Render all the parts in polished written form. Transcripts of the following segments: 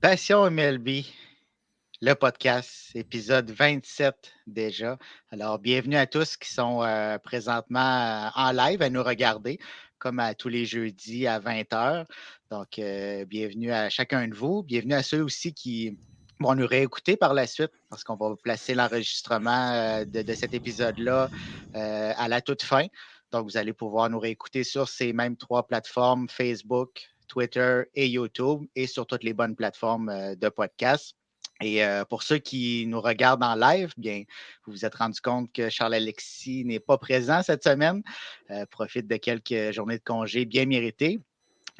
Passion MLB, le podcast, épisode 27 déjà. Alors, bienvenue à tous qui sont présentement en live à nous regarder, comme à tous les jeudis à 20 heures. Donc, bienvenue à chacun de vous. Bienvenue à ceux aussi qui vont nous réécouter par la suite, parce qu'on va placer l'enregistrement de cet épisode-là à la toute fin. Donc, vous allez pouvoir nous réécouter sur ces mêmes trois plateformes, Facebook, Twitter et YouTube, et sur toutes les bonnes plateformes de podcast. Et pour ceux qui nous regardent en live, bien, vous vous êtes rendu compte que Charles-Alexis n'est pas présent cette semaine. Profite de quelques journées de congé bien méritées.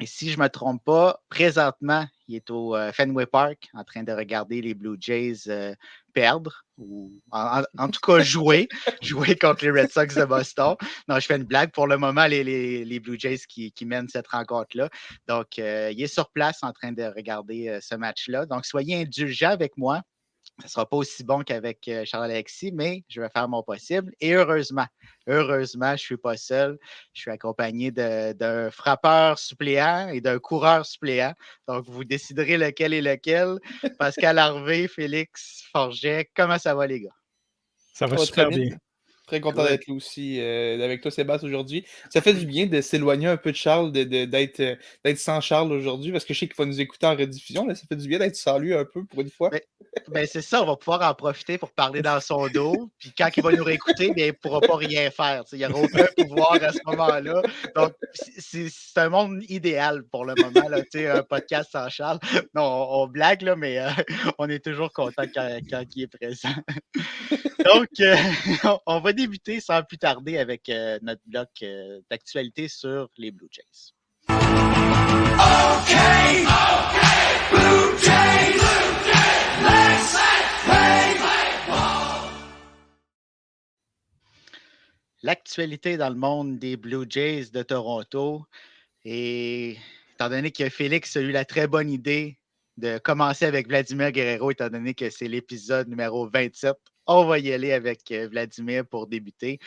Et si je ne me trompe pas, présentement, il est au Fenway Park en train de regarder les Blue Jays perdre, ou en tout cas jouer contre les Red Sox de Boston. Non, je fais une blague. Pour le moment, les Blue Jays qui mènent cette rencontre-là. Donc, il est sur place en train de regarder ce match-là. Donc, soyez indulgents avec moi. Ce ne sera pas aussi bon qu'avec Charles-Alexis, mais je vais faire mon possible. Et heureusement, je ne suis pas seul. Je suis accompagné d'un frappeur suppléant et d'un coureur suppléant. Donc, vous déciderez lequel est lequel. Pascal Harvey, Félix Forget, comment ça va, les gars? Ça va très super bien. bien. Très content Good. d'être là aussi avec toi, Sébastien, aujourd'hui. Ça fait du bien de s'éloigner un peu de Charles, d'être sans Charles aujourd'hui, parce que je sais qu'il va nous écouter en rediffusion. Là, ça fait du bien d'être sans lui un peu pour une fois. Ben, c'est ça, on va pouvoir en profiter pour parler dans son dos. Puis quand il va nous réécouter, bien, il ne pourra pas rien faire. Il n'y aura aucun pouvoir à ce moment-là. Donc, c'est un monde idéal pour le moment, là, un podcast sans Charles. Non, on blague, là, mais on est toujours content quand il est présent. Donc, on va débuter sans plus tarder avec notre bloc d'actualité sur les Blue Jays. OK! Blue Jays! Let's play ball! L'actualité dans le monde des Blue Jays de Toronto. Et étant donné que Félix a eu la très bonne idée de commencer avec Vladimir Guerrero, étant donné que c'est l'épisode numéro 27, on va y aller avec Vladimir pour débuter.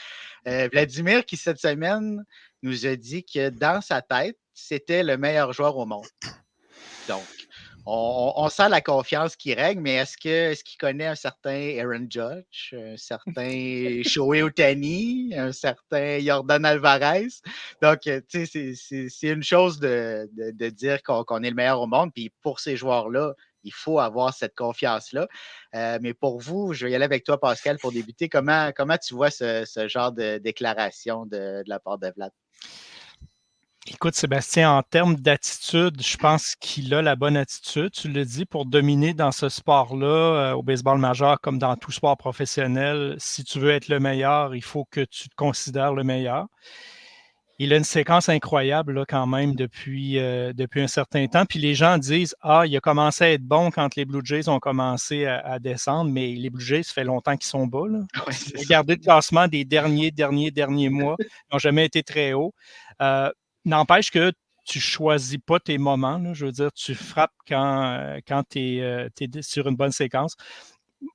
Vladimir qui, cette semaine, nous a dit que dans sa tête, c'était le meilleur joueur au monde. Donc, on sent la confiance qui règne, mais est-ce qu'il connaît un certain Aaron Judge, un certain Shohei Ohtani, un certain Yordan Alvarez? Donc, tu sais, c'est une chose de dire qu'on est le meilleur au monde, puis pour ces joueurs-là, il faut avoir cette confiance-là. Mais pour vous, je vais y aller avec toi, Pascal, pour débuter. Comment tu vois ce genre de déclaration de la part de Vlad? Écoute, Sébastien, en termes d'attitude, je pense qu'il a la bonne attitude. Tu le dis, pour dominer dans ce sport-là, au baseball majeur comme dans tout sport professionnel, si tu veux être le meilleur, il faut que tu te considères le meilleur. Il a une séquence incroyable là, quand même depuis un certain temps. Puis les gens disent « Ah, il a commencé à être bon quand les Blue Jays ont commencé à descendre, mais les Blue Jays, ça fait longtemps qu'ils sont bas. Là. Ouais, Si vous c'est ça. regardez le classement des derniers mois, ils n'ont jamais été très hauts. N'empêche que tu ne choisis pas tes moments. Là. Je veux dire, tu frappes quand tu es sur une bonne séquence.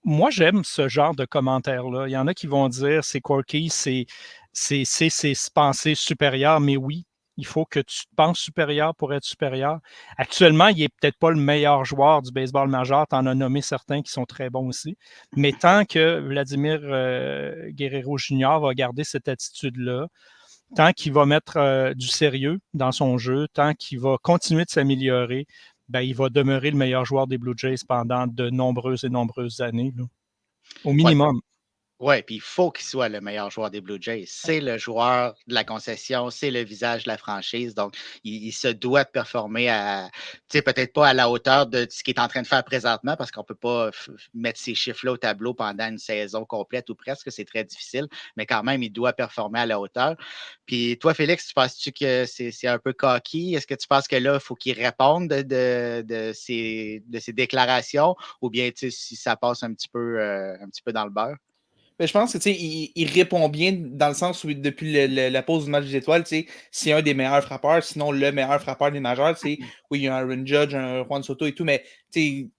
Moi, j'aime ce genre de commentaires-là. Il y en a qui vont dire c'est quirky, c'est se penser supérieur, mais oui, il faut que tu te penses supérieur pour être supérieur. Actuellement, il n'est peut-être pas le meilleur joueur du baseball majeur. Tu en as nommé certains qui sont très bons aussi. Mais tant que Vladimir Guerrero Jr. va garder cette attitude-là, tant qu'il va mettre du sérieux dans son jeu, tant qu'il va continuer de s'améliorer, ben, il va demeurer le meilleur joueur des Blue Jays pendant de nombreuses et nombreuses années, là, au minimum. Oui, puis il faut qu'il soit le meilleur joueur des Blue Jays. C'est le joueur de la concession, c'est le visage de la franchise. Donc, il se doit de performer à, tu sais, peut-être pas à la hauteur de ce qu'il est en train de faire présentement, parce qu'on ne peut pas mettre ces chiffres-là au tableau pendant une saison complète ou presque, c'est très difficile, mais quand même, il doit performer à la hauteur. Puis toi, Félix, tu penses-tu que c'est un peu cocky? Est-ce que tu penses que là, il faut qu'il réponde de ses déclarations, ou bien, tu sais, si ça passe un petit peu dans le beurre? Mais je pense que il répond bien dans le sens où depuis la pause du match des étoiles, c'est un des meilleurs frappeurs, sinon le meilleur frappeur des majeurs. Oui, il y a un Aaron Judge, un Juan Soto et tout, mais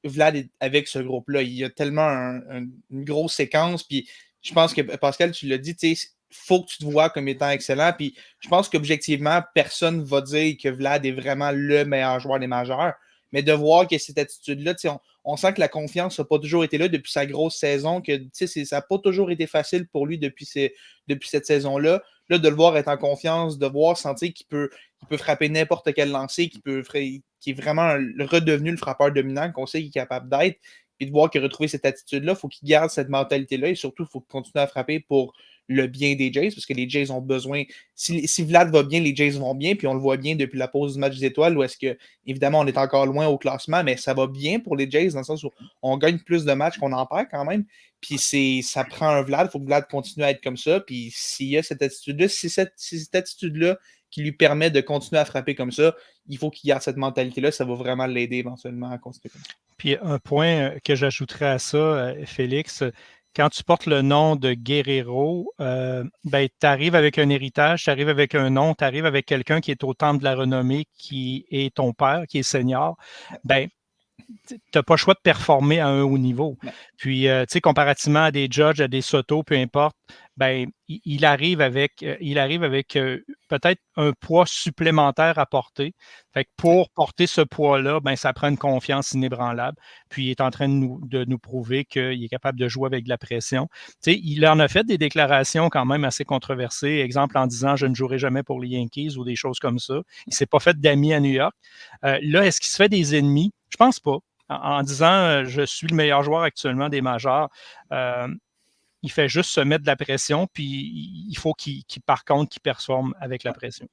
Vlad est avec ce groupe-là. Il y a tellement une grosse séquence. Puis je pense que Pascal, tu l'as dit, il faut que tu te vois comme étant excellent. Puis je pense qu'objectivement, personne ne va dire que Vlad est vraiment le meilleur joueur des majeurs. mais de voir que cette attitude-là, on sent que la confiance n'a pas toujours été là depuis sa grosse saison, que ça n'a pas toujours été facile pour lui depuis cette saison-là. Là, de le voir être en confiance, de voir sentir qu'il peut frapper n'importe quel lancer, qui est vraiment redevenu le frappeur dominant qu'on sait qu'il est capable d'être, puis de voir qu'il a retrouvé cette attitude-là, il faut qu'il garde cette mentalité-là et surtout, il faut continuer à frapper pour le bien des Jays, parce que les Jays ont besoin. Si Vlad va bien, les Jays vont bien, puis on le voit bien depuis la pause du match des étoiles, où est-ce que, évidemment, on est encore loin au classement, mais ça va bien pour les Jays, dans le sens où on gagne plus de matchs qu'on en perd quand même. Puis ça prend un Vlad, il faut que Vlad continue à être comme ça. Puis s'il y a cette attitude-là, si cette attitude-là qui lui permet de continuer à frapper comme ça, il faut qu'il garde cette mentalité-là, ça va vraiment l'aider éventuellement à continuer comme ça. Puis un point que j'ajouterais à ça, Félix, quand tu portes le nom de Guerrero, ben, tu arrives avec un héritage, tu arrives avec un nom, tu arrives avec quelqu'un qui est au temple de la renommée, qui est ton père, qui est senior. Ben, tu n'as pas le choix de performer à un haut niveau. Puis, tu sais, comparativement à des Judge, à des Soto, peu importe, ben, il arrive avec peut-être un poids supplémentaire à porter. Fait que pour porter ce poids-là, ben, ça prend une confiance inébranlable. Puis, il est en train de nous prouver qu'il est capable de jouer avec de la pression. Tu sais, il en a fait des déclarations quand même assez controversées. Exemple, en disant « Je ne jouerai jamais pour les Yankees » ou des choses comme ça. Il ne s'est pas fait d'amis à New York. Là, est-ce qu'il se fait des ennemis? Je pense pas. En disant je suis le meilleur joueur actuellement des majors, il fait juste se mettre de la pression, puis il faut par contre, qu'il performe avec la pression.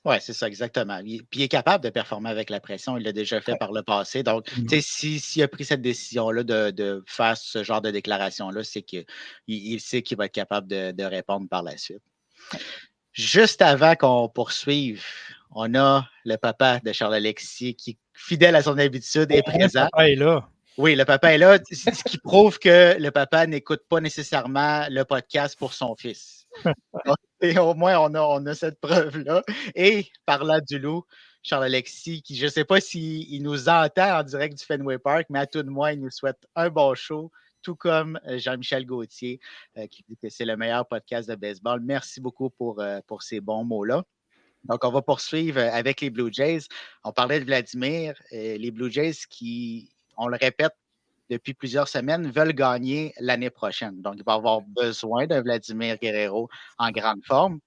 Oui, c'est ça, exactement. Puis il est capable de performer avec la pression. Il l'a déjà fait par le passé. Donc, tu sais, s'il a pris cette décision-là de faire ce genre de déclaration-là, c'est qu'il sait qu'il va être capable de répondre par la suite. Juste avant qu'on poursuive, on a le papa de Charles-Alexis qui, fidèle à son habitude, est présent. Le papa est là. Oui, le papa est là, ce qui prouve que le papa n'écoute pas nécessairement le podcast pour son fils. Et au moins, on a cette preuve-là. Et parlant du loup, Charles-Alexis, qui je ne sais pas s'il nous entend en direct du Fenway Park, mais à tout de moins, il nous souhaite un bon show, tout comme Jean-Michel Gauthier, qui dit que c'est le meilleur podcast de baseball. Merci beaucoup pour ces bons mots-là. Donc, on va poursuivre avec les Blue Jays. On parlait de Vladimir. Les Blue Jays qui, on le répète depuis plusieurs semaines, veulent gagner l'année prochaine. Donc, il va avoir besoin de Vladimir Guerrero en grande forme.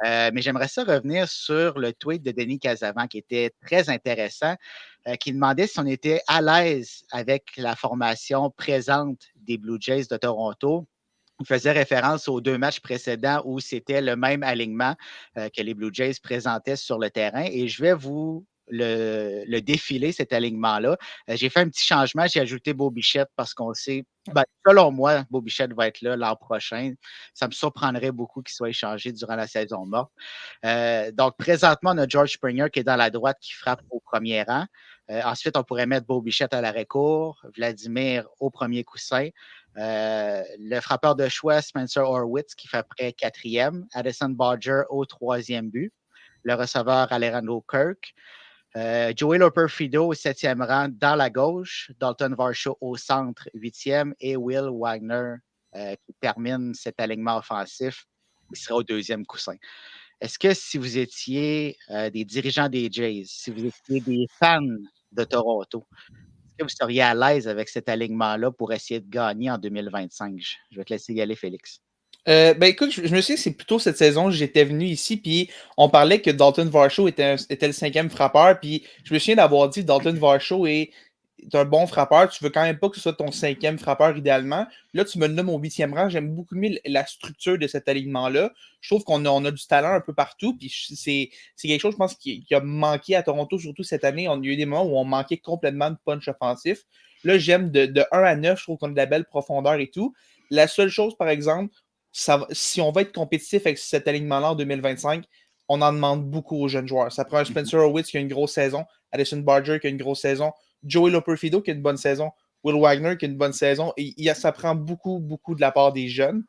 Mais j'aimerais ça revenir sur le tweet de Denis Casavant qui était très intéressant, qui demandait si on était à l'aise avec la formation présente des Blue Jays de Toronto. Il faisait référence aux 2 matchs précédents où c'était le même alignement que les Blue Jays présentaient sur le terrain. Et je vais vous le défiler, cet alignement-là. J'ai fait un petit changement, j'ai ajouté Beau Bichette parce qu'on sait, selon moi, Beau Bichette va être là l'an prochain. Ça me surprendrait beaucoup qu'il soit échangé durant la saison morte. Donc, présentement, on a George Springer qui est dans la droite, qui frappe au premier rang. Ensuite, on pourrait mettre Beau Bichette à l'arrêt-court, Vladimir au premier coussin. Le frappeur de choix, Spencer Horwitz, qui fait après 4e. Addison Barger au 3e but. Le receveur, Alejandro Kirk. Joey Loper-Fido au 7e rang dans la gauche. Dalton Varsho au centre, 8e. Et Will Wagner qui termine cet alignement offensif. Il sera au 2e coussin. Est-ce que si vous étiez des dirigeants des Jays, si vous étiez des fans de Toronto, est-ce que vous seriez à l'aise avec cet alignement-là pour essayer de gagner en 2025? Je vais te laisser y aller, Félix. Écoute, je me souviens, c'est plutôt cette saison, j'étais venu ici, puis on parlait que Dalton Varsho était le 5e frappeur, puis je me souviens d'avoir dit Dalton Varsho est un bon frappeur, tu veux quand même pas que ce soit ton 5e frappeur idéalement. Là, tu me le nommes au 8e rang, j'aime beaucoup mieux la structure de cet alignement-là. Je trouve qu'on a du talent un peu partout, puis c'est quelque chose, je pense, qui a manqué à Toronto, surtout cette année. On a eu des moments où on manquait complètement de punch offensif. Là, j'aime de 1 à 9, je trouve qu'on a de la belle profondeur et tout. La seule chose, par exemple, si on va être compétitif avec cet alignement-là en 2025, on en demande beaucoup aux jeunes joueurs. Ça prend un Spencer Horwitz qui a une grosse saison, Addison Barger qui a une grosse saison, Joey Loper-Fido qui a une bonne saison, Will Wagner qui a une bonne saison. Et ça prend beaucoup, beaucoup de la part des jeunes.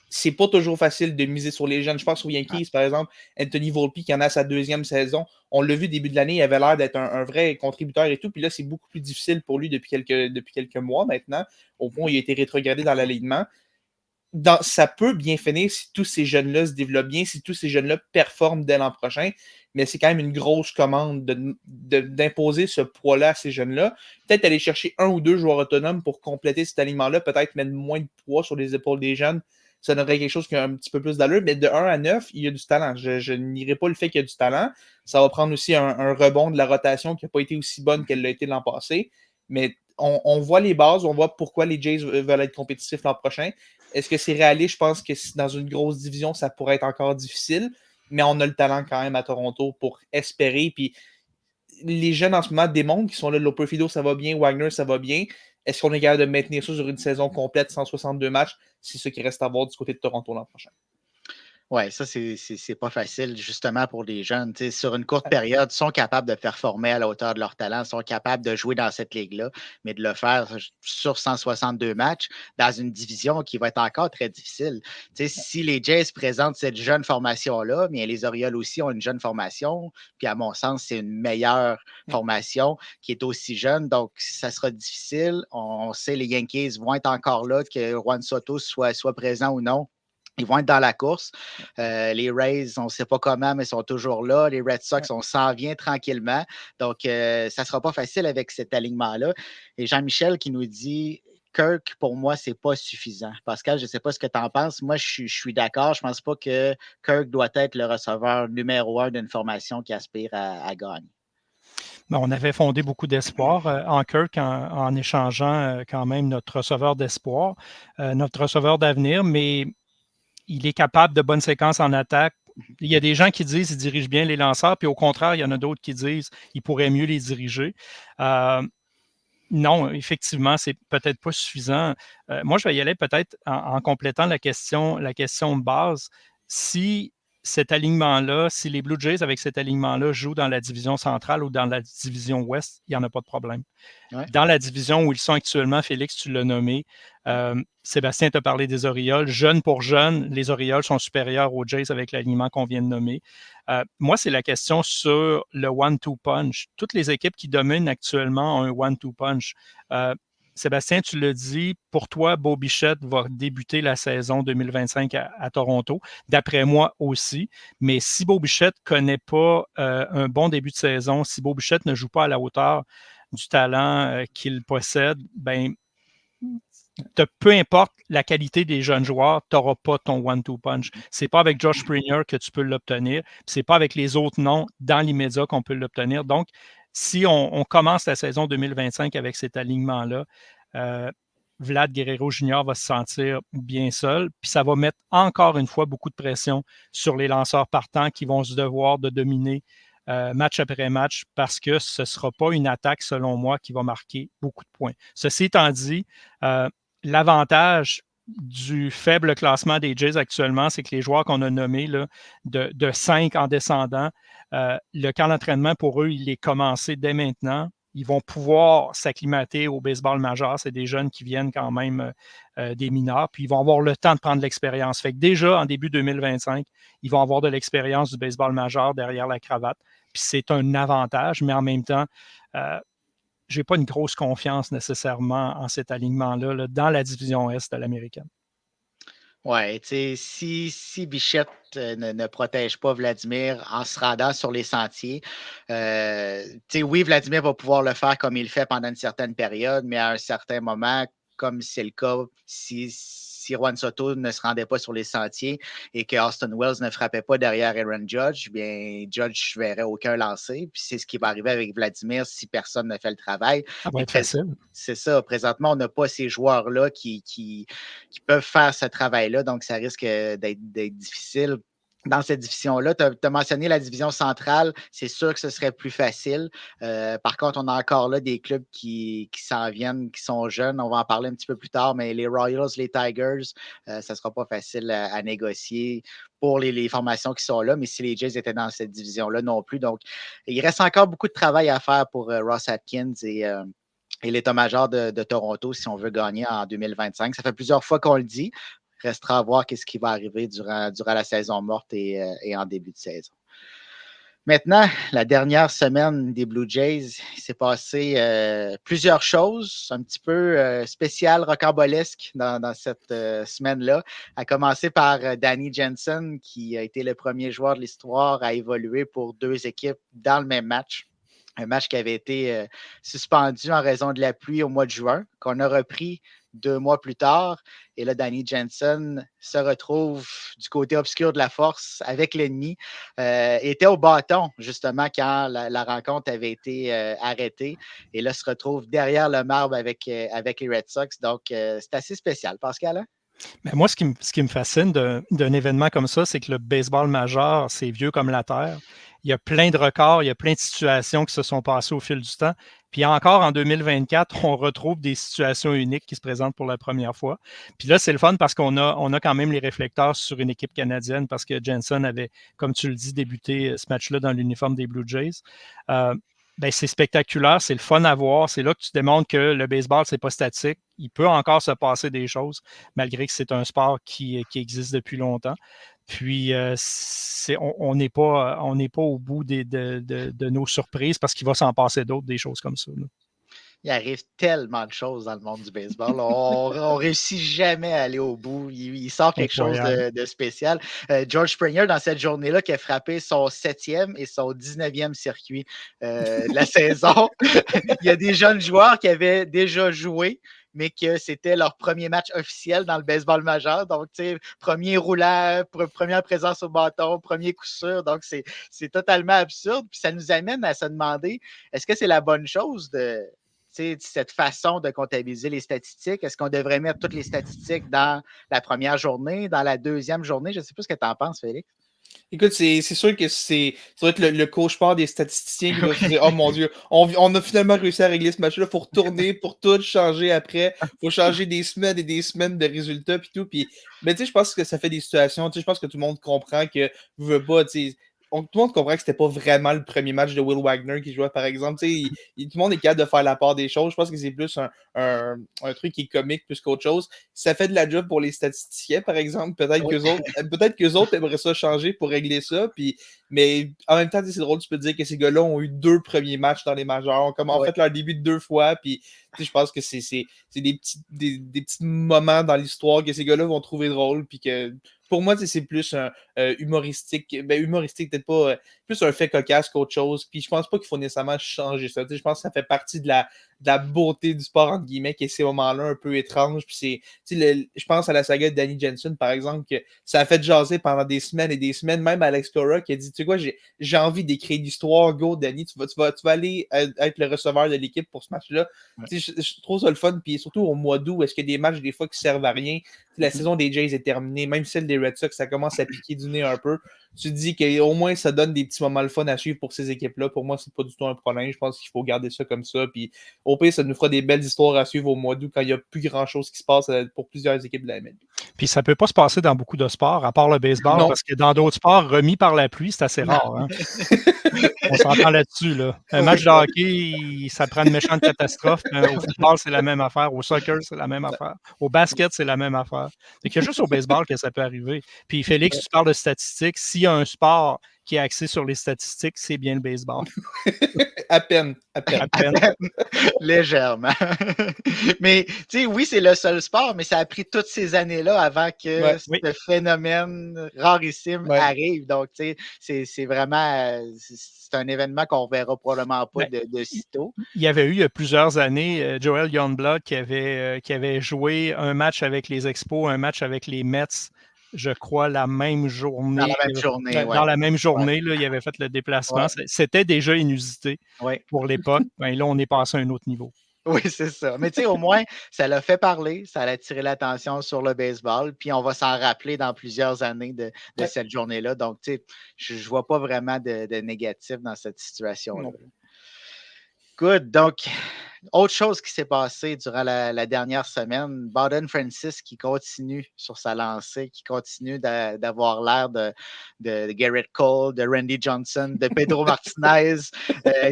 C'est pas toujours facile de miser sur les jeunes. Je pense aux Yankees, par exemple, Anthony Volpe qui en a sa 2e saison. On l'a vu début de l'année, il avait l'air d'être un vrai contributeur et tout. Puis là, c'est beaucoup plus difficile pour lui depuis quelques mois maintenant, au point où il a été rétrogradé dans l'alignement. ça peut bien finir si tous ces jeunes-là se développent bien, si tous ces jeunes-là performent dès l'an prochain, mais c'est quand même une grosse commande d'imposer ce poids-là à ces jeunes-là. Peut-être aller chercher 1 ou 2 joueurs autonomes pour compléter cet alignement-là, peut-être mettre moins de poids sur les épaules des jeunes. Ça donnerait quelque chose qui a un petit peu plus d'allure, mais de 1 à 9, il y a du talent. Je nierai pas le fait qu'il y a du talent. Ça va prendre aussi un rebond de la rotation qui n'a pas été aussi bonne qu'elle l'a été l'an passé, mais on voit les bases, on voit pourquoi les Jays veulent être compétitifs l'an prochain. Est-ce que c'est réaliste? Je pense que dans une grosse division, ça pourrait être encore difficile, mais on a le talent quand même à Toronto pour espérer. Puis les jeunes en ce moment démontrent qu'ils sont là. Loper Fido, ça va bien. Wagner, ça va bien. Est-ce qu'on est capable de maintenir ça sur une saison complète, 162 matchs? C'est ce qui reste à voir du côté de Toronto l'an prochain. Oui, ça, c'est pas facile, justement, pour les jeunes. Tu sais, sur une courte période, ils sont capables de performer à la hauteur de leur talent, ils sont capables de jouer dans cette ligue-là, mais de le faire sur 162 matchs dans une division qui va être encore très difficile. Tu sais, si les Jays présentent cette jeune formation-là, bien, les Orioles aussi ont une jeune formation, puis à mon sens, c'est une meilleure formation qui est aussi jeune, donc ça sera difficile. On sait les Yankees vont être encore là, que Juan Soto soit présent ou non. Ils vont être dans la course. Les Rays, on ne sait pas comment, mais ils sont toujours là. Les Red Sox, on s'en vient tranquillement. Donc, ça ne sera pas facile avec cet alignement-là. Et Jean-Michel qui nous dit Kirk, pour moi, ce n'est pas suffisant. Pascal, je ne sais pas ce que tu en penses. Moi, je suis d'accord. Je ne pense pas que Kirk doit être le receveur numéro 1 d'une formation qui aspire à gagner. On avait fondé beaucoup d'espoir en Kirk en échangeant quand même notre receveur d'espoir, notre receveur d'avenir, mais il est capable de bonnes séquences en attaque. Il y a des gens qui disent qu'il dirige bien les lanceurs, puis au contraire, il y en a d'autres qui disent qu'il pourrait mieux les diriger. Non, effectivement, c'est peut-être pas suffisant. Moi, je vais y aller peut-être en complétant la question de base. Si cet alignement-là, si les Blue Jays avec cet alignement-là jouent dans la division centrale ou dans la division ouest, il n'y en a pas de problème. Ouais. Dans la division où ils sont actuellement, Félix, tu l'as nommé, Sébastien t'a parlé des Orioles. Jeune pour jeune, les Orioles sont supérieurs aux Jays avec l'alignement qu'on vient de nommer. Moi, c'est la question sur le one-two punch. Toutes les équipes qui dominent actuellement ont un one-two punch. Sébastien, tu l'as dit, pour toi, Bo Bichette va débuter la saison 2025 à Toronto. D'après moi aussi. Mais si Bo Bichette ne connaît pas un bon début de saison, si Bo Bichette ne joue pas à la hauteur du talent qu'il possède, ben, peu importe la qualité des jeunes joueurs, tu n'auras pas ton one-two punch. Ce n'est pas avec Josh Springer que tu peux l'obtenir. Ce n'est pas avec les autres noms dans l'immédiat qu'on peut l'obtenir. Donc, si on commence la saison 2025 avec cet alignement-là, Vlad Guerrero Jr. va se sentir bien seul. Puis ça va mettre encore une fois beaucoup de pression sur les lanceurs partants qui vont se devoir de dominer match après match parce que ce ne sera pas une attaque, selon moi, qui va marquer beaucoup de points. Ceci étant dit, l'avantage du faible classement des Jays actuellement, c'est que les joueurs qu'on a nommés là, de 5 en descendant, le camp d'entraînement pour eux, il est commencé dès maintenant. Ils vont pouvoir s'acclimater au baseball majeur. C'est des jeunes qui viennent quand même des mineurs, puis ils vont avoir le temps de prendre l'expérience. Fait que déjà, en début 2025, ils vont avoir de l'expérience du baseball majeur derrière la cravate. Puis c'est un avantage, mais en même temps, je n'ai pas une grosse confiance nécessairement en cet alignement-là là, dans la division Est de l'américaine. Oui, tu sais, si Bichette ne protège pas Vladimir en se rendant sur les sentiers, tu sais, oui, Vladimir va pouvoir le faire comme il le fait pendant une certaine période, mais à un certain moment, comme c'est le cas, si Juan Soto ne se rendait pas sur les sentiers et que Austin Wells ne frappait pas derrière Aaron Judge, bien, Judge ne verrait aucun lancer. Puis c'est ce qui va arriver avec Vladimir si personne ne fait le travail. Ça va être facile. C'est ça. Présentement, on n'a pas ces joueurs-là qui peuvent faire ce travail-là, donc ça risque d'être difficile. Dans cette division-là, tu as mentionné la division centrale, c'est sûr que ce serait plus facile. Par contre, on a encore là des clubs qui s'en viennent, qui sont jeunes. On va en parler un petit peu plus tard, mais les Royals, les Tigers, ça ne sera pas facile à négocier pour les formations qui sont là, mais si les Jays étaient dans cette division-là non plus. Donc, il reste encore beaucoup de travail à faire pour Ross Atkins et l'état-major de Toronto si on veut gagner en 2025. Ça fait plusieurs fois qu'on le dit. Restera à voir ce qui va arriver durant la saison morte et en début de saison. Maintenant, la dernière semaine des Blue Jays, il s'est passé plusieurs choses un petit peu spéciales, rocambolesques dans cette semaine-là. À commencer par Danny Jansen, qui a été le premier joueur de l'histoire à évoluer pour 2 équipes dans le même match. Un match qui avait été suspendu en raison de la pluie au mois de juin, qu'on a repris 2 mois plus tard. Et là, Danny Jansen se retrouve du côté obscur de la force avec l'ennemi. Était au bâton, justement, quand la rencontre avait été arrêtée. Et là, se retrouve derrière le marbre avec les Red Sox. Donc, c'est assez spécial. Pascal? Hein? Mais moi, ce qui me fascine d'un événement comme ça, c'est que le baseball majeur, c'est vieux comme la Terre. Il y a plein de records, il y a plein de situations qui se sont passées au fil du temps. Puis encore en 2024, on retrouve des situations uniques qui se présentent pour la première fois. Puis là, c'est le fun parce qu'on a quand même les réflecteurs sur une équipe canadienne parce que Jensen avait, comme tu le dis, débuté ce match-là dans l'uniforme des Blue Jays. Ben, c'est spectaculaire, c'est le fun à voir. C'est là que tu démontres que le baseball, c'est pas statique. Il peut encore se passer des choses, malgré que c'est un sport qui existe depuis longtemps. Puis, on n'est pas au bout de nos surprises parce qu'il va s'en passer d'autres, des choses comme ça. Là. Il arrive tellement de choses dans le monde du baseball. On réussit jamais à aller au bout. Il sort quelque chose de spécial. George Springer, dans cette journée-là, qui a frappé son 7e et son 19e circuit de la saison. Il y a des jeunes joueurs qui avaient déjà joué, mais que c'était leur premier match officiel dans le baseball majeur. Donc, tu sais, premier roulant, première présence au bâton, premier coup sûr. Donc, c'est totalement absurde. Puis ça nous amène à se demander, est-ce que c'est la bonne chose de cette façon de comptabiliser les statistiques? Est-ce qu'on devrait mettre toutes les statistiques dans la première journée, dans la deuxième journée? Je ne sais pas ce que tu en penses, Félix. Écoute, c'est sûr que ça doit être le cauchemar des statisticiens qui doivent se dire « Oh mon Dieu, on a finalement réussi à régler ce match-là, il faut retourner pour tout changer après, il faut changer des semaines et des semaines de résultats puis tout. » Puis, mais tu sais, je pense que ça fait des situations, tu sais, je pense que tout le monde comprend que veut pas, tu sais, tout le monde comprend que c'était pas vraiment le premier match de Will Wagner qui jouait, par exemple. Tu sais, tout le monde est capable de faire la part des choses. Je pense que c'est plus un truc qui est comique plus qu'autre chose. Ça fait de la job pour les statisticiens, par exemple. Peut-être qu'eux autres aimeraient ça changer pour régler ça. Puis, mais en même temps, c'est drôle, tu peux te dire que ces gars-là ont eu 2 premiers matchs dans les majeurs, comme en fait leur début de 2 fois. Puis, je pense que c'est des petits moments dans l'histoire que ces gars-là vont trouver drôle. Puis que pour moi, c'est plus humoristique. Ben, humoristique, peut-être pas. Plus un fait cocasse qu'autre chose. Puis je pense pas qu'il faut nécessairement changer ça. Je pense que ça fait partie de la beauté du sport, entre guillemets, qui est ces moments-là un peu étranges. Puis je pense à la saga de Danny Jansen, par exemple, que ça a fait jaser pendant des semaines et des semaines. Même Alex Cora qui a dit, tu sais quoi, j'ai envie d'écrire l'histoire. Go, Danny, tu vas aller être le receveur de l'équipe pour ce match-là. Ouais. Je trouve ça le fun. Puis surtout au mois d'août, est-ce qu'il y a des matchs des fois qui servent à rien? La saison des Jays est terminée. Même celle des Red Sox, ça commence à piquer du nez un peu. Tu te dis qu'au moins ça donne des petits moments le fun à suivre pour ces équipes-là. Pour moi, c'est pas du tout un problème. Je pense qu'il faut garder ça comme ça. Puis au pire, ça nous fera des belles histoires à suivre au mois d'août quand il n'y a plus grand-chose qui se passe pour plusieurs équipes de la MLB. Puis ça ne peut pas se passer dans beaucoup de sports, à part le baseball, non. Parce que dans d'autres sports, remis par la pluie, c'est assez rare. Hein? On s'entend là-dessus. Là. Un match de hockey, ça prend une méchante catastrophe. Au football, c'est la même affaire. Au soccer, c'est la même affaire. Au basket, c'est la même affaire. C'est qu'il y a juste au baseball que ça peut arriver. Puis Félix, tu parles de statistiques. S'il y a un sport qui est axé sur les statistiques, c'est bien le baseball. À peine. Légèrement. Mais, tu sais, oui, c'est le seul sport, mais ça a pris toutes ces années-là avant que ce phénomène rarissime arrive. Donc, tu sais, c'est vraiment... c'est un événement qu'on ne verra probablement pas de sitôt. Il y avait eu, il y a plusieurs années, Joel Youngblood qui avait joué un match avec les Expos, un match avec les Mets, je crois, la même journée. Dans la même journée, Dans la même journée, là, il avait fait le déplacement. C'était déjà inusité pour l'époque. Ben, là, on est passé à un autre niveau. Oui, c'est ça. Mais tu sais, au moins, ça l'a fait parler, ça a attiré l'attention sur le baseball, puis on va s'en rappeler dans plusieurs années de cette journée-là. Donc, tu sais, je ne vois pas vraiment de négatif dans cette situation-là. Good. Donc, autre chose qui s'est passée durant la dernière semaine, Bowden Francis qui continue sur sa lancée, qui continue d'avoir l'air de Garrett Cole, de Randy Johnson, de Pedro Martinez,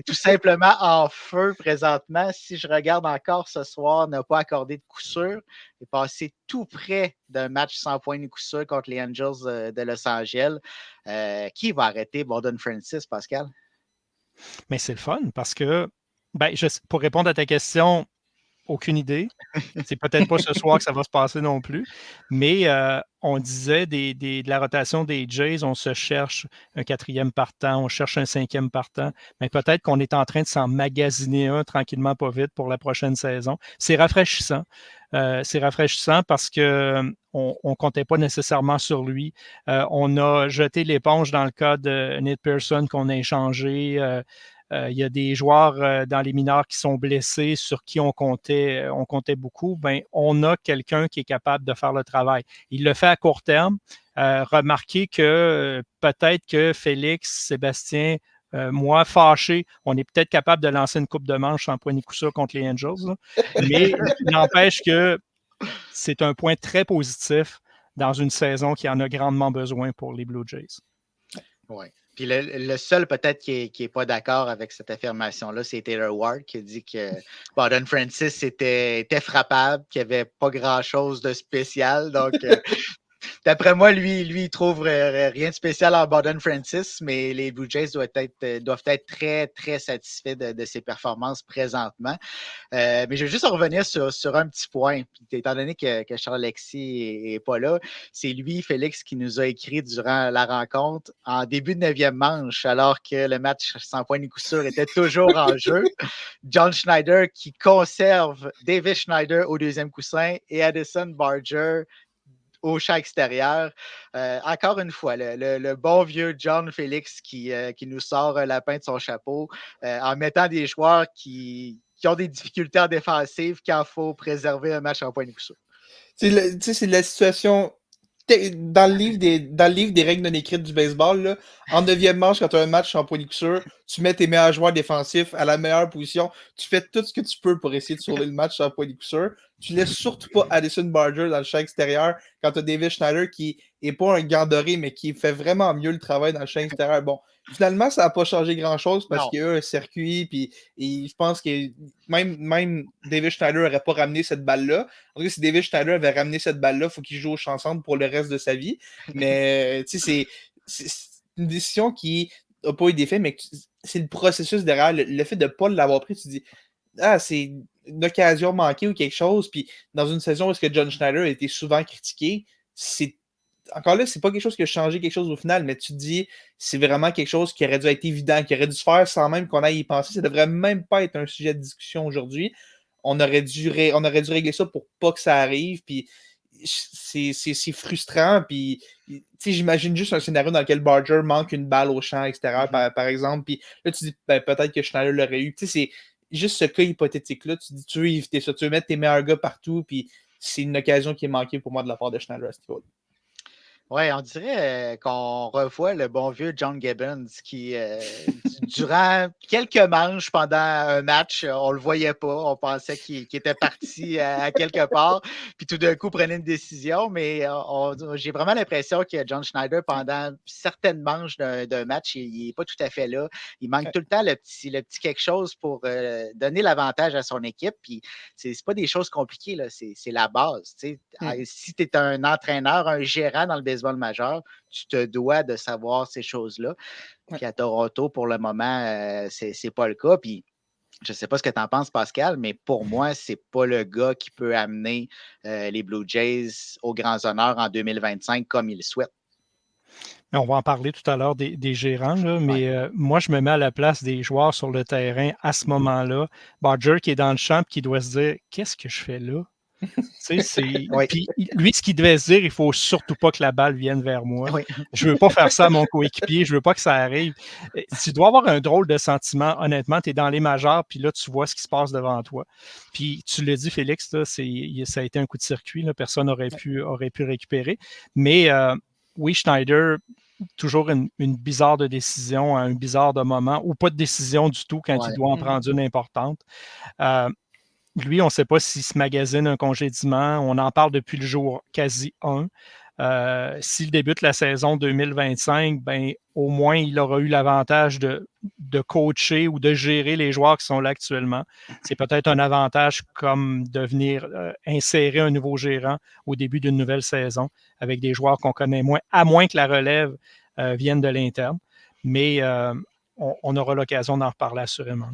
tout simplement en feu présentement. Si je regarde encore ce soir, n'a pas accordé de coup sûr, est passé tout près d'un match sans point ni coup sûr contre les Angels de Los Angeles. Qui va arrêter Bowden Francis, Pascal? Mais c'est le fun parce que, pour répondre à ta question, aucune idée. C'est peut-être pas ce soir que ça va se passer non plus. Mais on disait de la rotation des Jays, on se cherche un 4e partant, on cherche un 5e partant. Mais peut-être qu'on est en train de s'en magasiner un tranquillement, pas vite pour la prochaine saison. C'est rafraîchissant. C'est rafraîchissant parce qu'on ne comptait pas nécessairement sur lui. On a jeté l'éponge dans le cas de Nate Pearson qu'on a échangé. Il y a des joueurs dans les mineurs qui sont blessés, sur qui on comptait beaucoup. Ben, on a quelqu'un qui est capable de faire le travail. Il le fait à court terme. Remarquez que peut-être que Félix, Sébastien, moi, fâché, on est peut-être capable de lancer une coupe de manche en point ni coup sûr contre les Angels. Là. Mais n'empêche que c'est un point très positif dans une saison qui en a grandement besoin pour les Blue Jays. Oui. Puis le seul peut-être qui n'est pas d'accord avec cette affirmation-là, c'est Taylor Ward qui a dit que Bowden Francis était frappable, qu'il n'y avait pas grand-chose de spécial. Donc, d'après moi, lui, il trouve rien de spécial en Bowden Francis, mais les Blue Jays doivent être très, très satisfaits de ses performances présentement. Mais je veux juste revenir sur un petit point. Étant donné que Charles-Alexis n'est pas là, c'est lui, Félix, qui nous a écrit durant la rencontre en début de 9e manche, alors que le match sans point ni coup sûr était toujours en jeu. John Schneider qui conserve David Schneider au 2e coussin et Addison Barger au champ extérieur. Encore une fois, le bon vieux John Félix qui nous sort un lapin de son chapeau en mettant des joueurs qui ont des difficultés en défensive quand il faut préserver un match en point de coup sûr. C'est la situation. Dans le livre des règles non écrites du baseball, là, en 9e manche, quand tu as un match en point de coup sûr, tu mets tes meilleurs joueurs défensifs à la meilleure position. Tu fais tout ce que tu peux pour essayer de sauver le match en point de coup sûr. Tu laisses surtout pas Addison Barger dans le champ extérieur quand tu as David Schneider qui est pas un gant doré, mais qui fait vraiment mieux le travail dans le champ extérieur. Bon, finalement, ça n'a pas changé grand-chose parce qu'il y a eu un circuit, puis je pense que même David Schneider n'aurait pas ramené cette balle-là. En tout cas, si David Schneider avait ramené cette balle-là, il faut qu'il joue au champ centre pour le reste de sa vie. Mais c'est une décision qui n'a pas eu d'effet, mais c'est le processus derrière. Le fait de ne pas l'avoir pris, tu te dis c'est une occasion manquée ou quelque chose. Puis dans une saison où est-ce que John Schneider a été souvent critiqué, encore là, c'est pas quelque chose qui a changé quelque chose au final, mais tu te dis, c'est vraiment quelque chose qui aurait dû être évident, qui aurait dû se faire sans même qu'on aille y penser. Ça devrait même pas être un sujet de discussion aujourd'hui. On aurait dû régler ça pour pas que ça arrive. Puis c'est frustrant. Puis j'imagine juste un scénario dans lequel Barger manque une balle au champ extérieur, par exemple. Puis là, tu dis, peut-être que Schneider l'aurait eu. C'est juste ce cas hypothétique-là. Tu dis, tu veux éviter ça. Tu veux mettre tes meilleurs gars partout. Puis c'est une occasion qui est manquée pour moi de la part de Schneider à ce niveau-là. Oui, on dirait qu'on revoit le bon vieux John Gibbons qui, durant quelques manches pendant un match, on le voyait pas. On pensait qu'il était parti à quelque part, puis tout d'un coup prenait une décision. Mais j'ai vraiment l'impression que John Schneider, pendant certaines manches d'un match, il n'est pas tout à fait là. Il manque tout le temps le petit quelque chose pour donner l'avantage à son équipe. Puis c'est pas des choses compliquées, là. C'est la base. Si tu es un entraîneur, un gérant dans le baseball majeur, tu te dois de savoir ces choses-là. Puis à Toronto, pour le moment, c'est pas le cas. Puis je ne sais pas ce que tu en penses, Pascal, mais pour moi, c'est pas le gars qui peut amener les Blue Jays aux grands honneurs en 2025 comme il le souhaite. On va en parler tout à l'heure des gérants, là, mais moi, je me mets à la place des joueurs sur le terrain à ce moment-là. Barger qui est dans le champ et qui doit se dire « Qu'est-ce que je fais là? » Puis lui, ce qu'il devait se dire, il ne faut surtout pas que la balle vienne vers moi. Oui. Je ne veux pas faire ça à mon coéquipier. Je ne veux pas que ça arrive. Tu dois avoir un drôle de sentiment. Honnêtement, tu es dans les majeurs, puis là, tu vois ce qui se passe devant toi. Puis tu l'as dit, Félix, là, ça a été un coup de circuit. Là, personne n'aurait pu récupérer. Mais oui, Schneider, toujours une bizarre de décision à un bizarre de moment, ou pas de décision du tout quand il doit en prendre une importante. Lui, on ne sait pas s'il se magasine un congédiement. On en parle depuis le jour quasi 1. S'il débute la saison 2025, ben, au moins, il aura eu l'avantage de coacher ou de gérer les joueurs qui sont là actuellement. C'est peut-être un avantage comme de venir insérer un nouveau gérant au début d'une nouvelle saison avec des joueurs qu'on connaît moins, à moins que la relève vienne de l'interne. Mais on aura l'occasion d'en reparler assurément.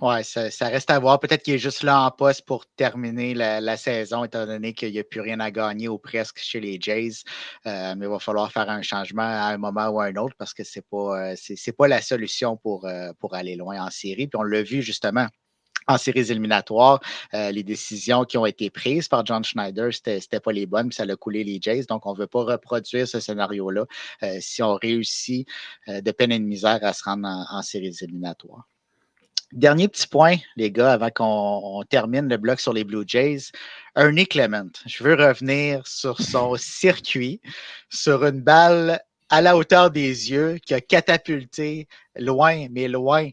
Oui, ça reste à voir. Peut-être qu'il est juste là en poste pour terminer la saison, étant donné qu'il n'y a plus rien à gagner ou presque chez les Jays. Mais il va falloir faire un changement à un moment ou à un autre parce que ce n'est pas la solution pour aller loin en série. Puis on l'a vu justement en séries éliminatoires, les décisions qui ont été prises par John Schneider, c'était pas les bonnes, puis ça a coulé les Jays. Donc, on ne veut pas reproduire ce scénario-là si on réussit de peine et de misère à se rendre en séries éliminatoires. Dernier petit point, les gars, avant qu'on termine le bloc sur les Blue Jays. Ernie Clement, je veux revenir sur son circuit, sur une balle à la hauteur des yeux qui a catapulté loin, mais loin.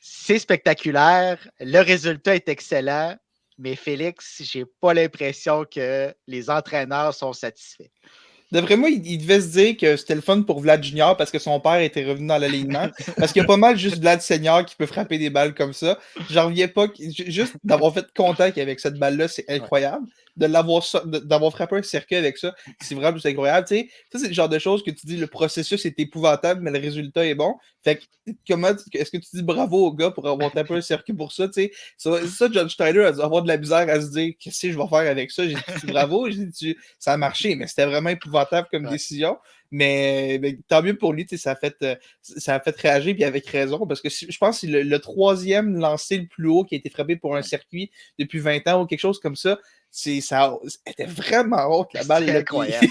C'est spectaculaire. Le résultat est excellent. Mais Félix, j'ai pas l'impression que les entraîneurs sont satisfaits. D'après moi, il devait se dire que c'était le fun pour Vlad Junior parce que son père était revenu dans l'alignement. Parce qu'il y a pas mal juste Vlad Senior qui peut frapper des balles comme ça. J'en reviens pas. Juste d'avoir fait contact avec cette balle-là, c'est incroyable. D'avoir frappé un circuit avec ça, c'est vraiment juste incroyable. Tu sais, ça, c'est le genre de choses que tu dis, le processus est épouvantable, mais le résultat est bon. Fait que, est-ce que tu dis bravo au gars pour avoir tapé un circuit pour ça, tu sais? Ça, John Schneider a dû avoir de la misère à se dire, qu'est-ce que je vais faire avec ça? J'ai dit bravo, ça a marché, mais c'était vraiment épouvantable comme décision. Mais tant mieux pour lui, ça a fait réagir, puis avec raison, parce que je pense que c'est le troisième lancé le plus haut qui a été frappé pour un circuit depuis 20 ans ou quelque chose comme ça. Ça était vraiment haute la balle. C'est incroyable.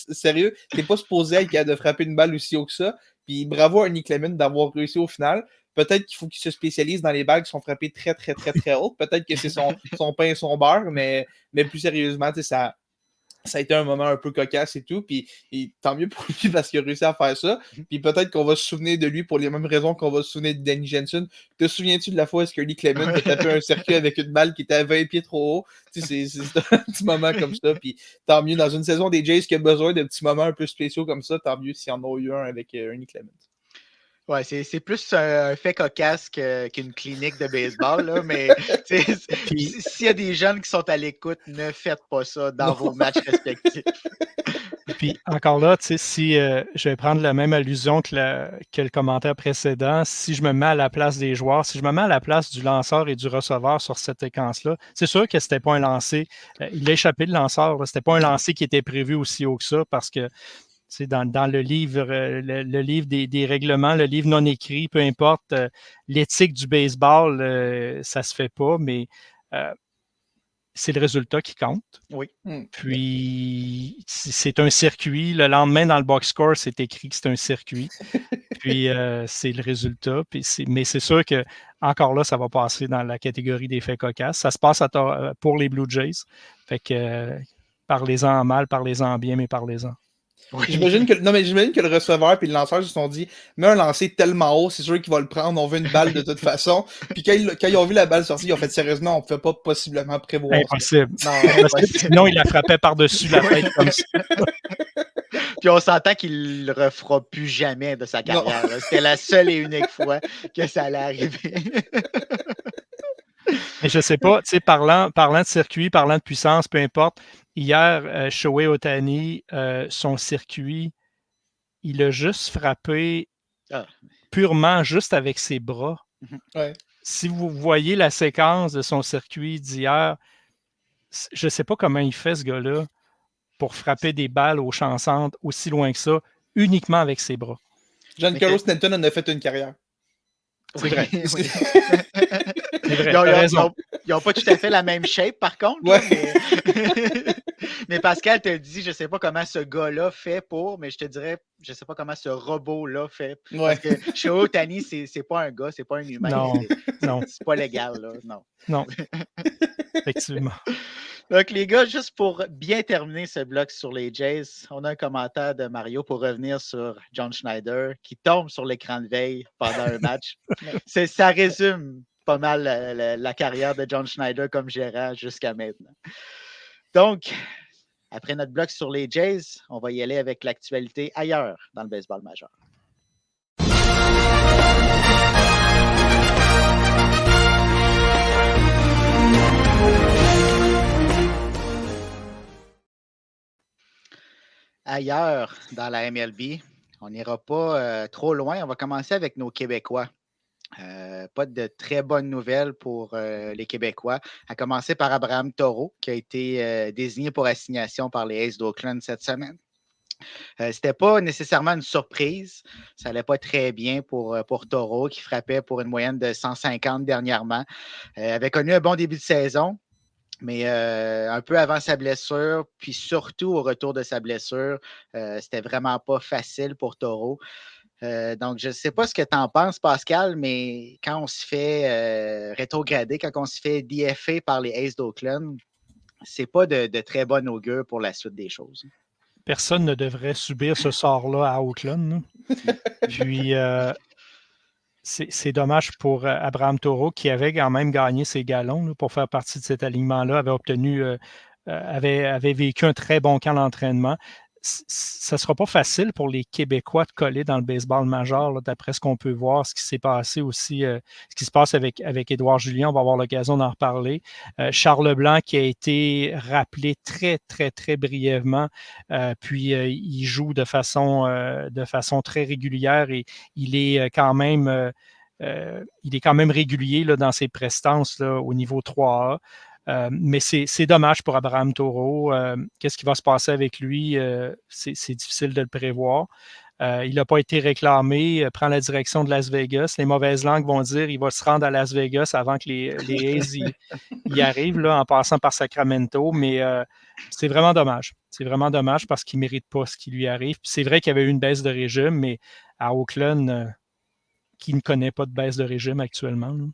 Sérieux, t'es pas supposé être capable de frapper une balle aussi haut que ça. Puis bravo à Ernie Clement d'avoir réussi au final. Peut-être qu'il faut qu'il se spécialise dans les balles qui sont frappées très, très, très, très hautes. Peut-être que c'est son pain et son beurre, mais plus sérieusement, ça a été un moment un peu cocasse et tout, puis tant mieux pour lui parce qu'il a réussi à faire ça, puis peut-être qu'on va se souvenir de lui pour les mêmes raisons qu'on va se souvenir de Danny Jensen. Te souviens-tu de la fois où Ernie Clement a tapé un circuit avec une balle qui était à 20 pieds trop haut? C'est un petit moment comme ça, puis tant mieux dans une saison des Jays qui a besoin de petits moments un peu spéciaux comme ça, tant mieux s'il y en a eu un avec Ernie Clement. Ouais, c'est plus un fait cocasse qu'une clinique de baseball, là, mais s'il y a des jeunes qui sont à l'écoute, ne faites pas ça dans vos matchs respectifs. Puis encore là, si je vais prendre la même allusion que le commentaire précédent, si je me mets à la place des joueurs, si je me mets à la place du lanceur et du receveur sur cette séquence-là, c'est sûr que ce n'était pas un lancer. Il a échappé le lanceur. Ce n'était pas un lancer qui était prévu aussi haut que ça parce que dans le livre, le livre des règlements, le livre non écrit, peu importe, l'éthique du baseball, ça ne se fait pas, mais c'est le résultat qui compte. Oui. Puis, c'est un circuit. Le lendemain, dans le box score, c'est écrit que c'est un circuit. Puis, c'est le résultat. Mais c'est sûr que encore là, ça va passer dans la catégorie des faits cocasses. Ça se passe pour les Blue Jays. Fait que parlez-en en mal, parlez-en en bien, mais parlez-en. Oui. J'imagine que le receveur et le lanceur se sont dit, mets un lancer tellement haut, c'est sûr qu'il va le prendre, on veut une balle de toute façon. Puis quand ils ont vu la balle sortir, ils ont fait sérieusement, on ne peut pas possiblement prévoir. Impossible. Non, impossible. Sinon, il la frappait par-dessus la tête comme ça. Puis on s'entend qu'il ne le refera plus jamais de sa carrière. C'était la seule et unique fois que ça allait arriver. Mais je ne sais pas, parlant de circuit, parlant de puissance, peu importe, hier, Shohei Ohtani, son circuit, il a juste frappé purement juste avec ses bras. Ouais. Si vous voyez la séquence de son circuit d'hier, je ne sais pas comment il fait, ce gars-là, pour frapper des balles aux chansantes aussi loin que ça, uniquement avec ses bras. Giancarlo Stanton en a fait une carrière. C'est vrai. Oui. C'est vrai. Ils n'ont pas tout à fait la même shape, par contre. Ouais. Mais Pascal te dit, je ne sais pas comment ce gars-là fait pour, mais je te dirais, je ne sais pas comment ce robot-là fait. Ouais. Parce que Shohei Ohtani, c'est pas un gars, c'est pas un humain. Non. C'est pas légal, là. Non. Non. Effectivement. Donc, les gars, juste pour bien terminer ce bloc sur les Jays, on a un commentaire de Mario pour revenir sur John Schneider qui tombe sur l'écran de veille pendant un match. Ça résume pas mal la carrière de John Schneider comme gérant jusqu'à maintenant. Donc, après notre bloc sur les Jays, on va y aller avec l'actualité ailleurs dans le baseball majeur. Ailleurs dans la MLB, on n'ira pas trop loin. On va commencer avec nos Québécois. Pas de très bonnes nouvelles pour les Québécois. À commencer par Abraham Taureau, qui a été désigné pour assignation par les Aces d'Oakland cette semaine. Ce n'était pas nécessairement une surprise. Ça n'allait pas très bien pour Taureau, qui frappait pour une moyenne de 150 dernièrement. Avait connu un bon début de saison, mais un peu avant sa blessure, puis surtout au retour de sa blessure, c'était vraiment pas facile pour Taureau. Donc, je ne sais pas ce que tu en penses, Pascal, mais quand on se fait rétrograder, quand on se fait DFA par les Aces d'Oakland, c'est pas de très bon augure pour la suite des choses. Personne ne devrait subir ce sort-là à Oakland. Puis, c'est dommage pour Abraham Taureau qui avait quand même gagné ses galons pour faire partie de cet alignement-là, avait vécu un très bon camp d'entraînement. Ça ne sera pas facile pour les Québécois de coller dans le baseball majeur, là, d'après ce qu'on peut voir, ce qui s'est passé aussi, ce qui se passe avec Édouard Julien. On va avoir l'occasion d'en reparler. Charles Leblanc qui a été rappelé très, très, très brièvement, puis il joue de façon très régulière et il est quand même régulier là, dans ses prestances là, au niveau 3A. Mais c'est dommage pour Abraham Taureau. Qu'est-ce qui va se passer avec lui? C'est difficile de le prévoir. Il n'a pas été réclamé, prend la direction de Las Vegas. Les mauvaises langues vont dire qu'il va se rendre à Las Vegas avant que les A's y arrivent, là, en passant par Sacramento. Mais c'est vraiment dommage. C'est vraiment dommage parce qu'il ne mérite pas ce qui lui arrive. Puis c'est vrai qu'il y avait eu une baisse de régime, mais à Oakland, qui ne connaît pas de baisse de régime actuellement, là.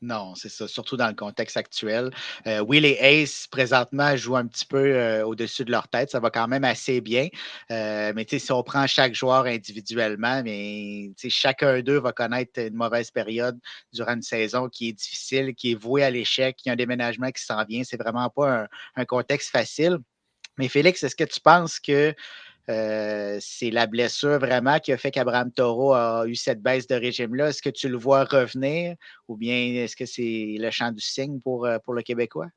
Non, c'est ça, surtout dans le contexte actuel. Oui, les Aces, présentement, jouent un petit peu au-dessus de leur tête. Ça va quand même assez bien. Mais si on prend chaque joueur individuellement, mais chacun d'eux va connaître une mauvaise période durant une saison qui est difficile, qui est vouée à l'échec, qui a un déménagement qui s'en vient. C'est vraiment pas un contexte facile. Mais Félix, est-ce que tu penses que c'est la blessure vraiment qui a fait qu'Abraham Taureau a eu cette baisse de régime-là? Est-ce que tu le vois revenir ou bien est-ce que c'est le chant du cygne pour le Québécois?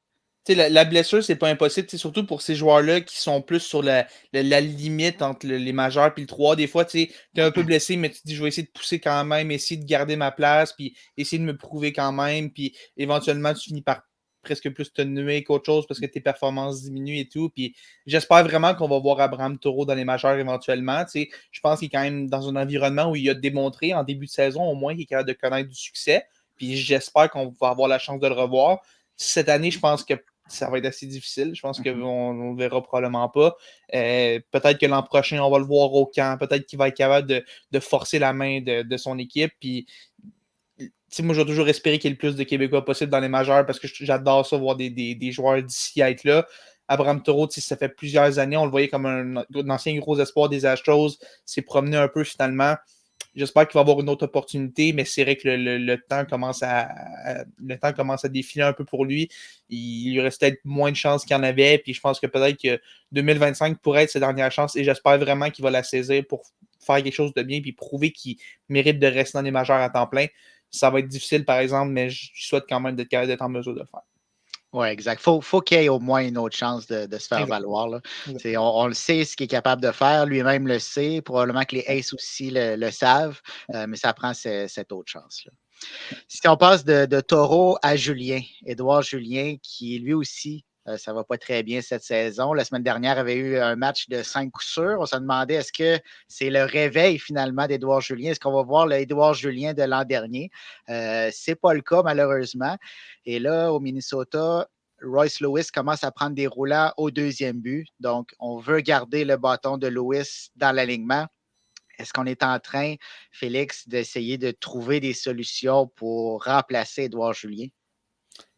La blessure, c'est pas impossible, surtout pour ces joueurs-là qui sont plus sur la limite entre les majeurs et le 3. Des fois, tu es un peu blessé, mais tu te dis, je vais essayer de pousser quand même, essayer de garder ma place, puis essayer de me prouver quand même, puis éventuellement, tu finis par presque plus te nuer qu'autre chose parce que tes performances diminuent et tout. Puis j'espère vraiment qu'on va voir Abraham Taureau dans les majeurs éventuellement. Je pense qu'il est quand même dans un environnement où il a démontré en début de saison au moins qu'il est capable de connaître du succès. Puis j'espère qu'on va avoir la chance de le revoir. Cette année, je pense que ça va être assez difficile. Je pense qu'on ne le verra probablement pas. Peut-être que l'an prochain, on va le voir au camp. Peut-être qu'il va être capable de forcer la main de son équipe. Puis, moi, je vais toujours espérer qu'il y ait le plus de Québécois possible dans les majeurs parce que j'adore ça, voir des joueurs d'ici à être là. Abraham Taureau, ça fait plusieurs années, on le voyait comme un ancien gros espoir des Astros. S'est promené un peu finalement. J'espère qu'il va avoir une autre opportunité, mais c'est vrai que le temps commence à défiler un peu pour lui. Il lui reste peut-être moins de chances qu'il en avait, puis je pense que peut-être que 2025 pourrait être sa dernière chance, et j'espère vraiment qu'il va la saisir pour faire quelque chose de bien, puis prouver qu'il mérite de rester dans les majeurs à temps plein. Ça va être difficile, par exemple, mais je souhaite quand même d'être en mesure de le faire. Oui, exact. Faut qu'il ait au moins une autre chance de se faire Exact. valoir. Là. On le sait, ce qu'il est capable de faire. Lui-même le sait. Probablement que les Aces aussi le savent. Mais ça prend cette autre chance-là. Si on passe de Taureau à Julien, Édouard Julien, qui lui aussi, ça ne va pas très bien cette saison. La semaine dernière, avait eu un match de 5 coups sûrs. On se demandait, est-ce que c'est le réveil finalement d'Édouard Julien? Est-ce qu'on va voir l'Édouard Julien de l'an dernier? Ce n'est pas le cas, malheureusement. Et là, au Minnesota, Royce Lewis commence à prendre des roulants au deuxième but. Donc, on veut garder le bâton de Lewis dans l'alignement. Est-ce qu'on est en train, Félix, d'essayer de trouver des solutions pour remplacer Édouard Julien?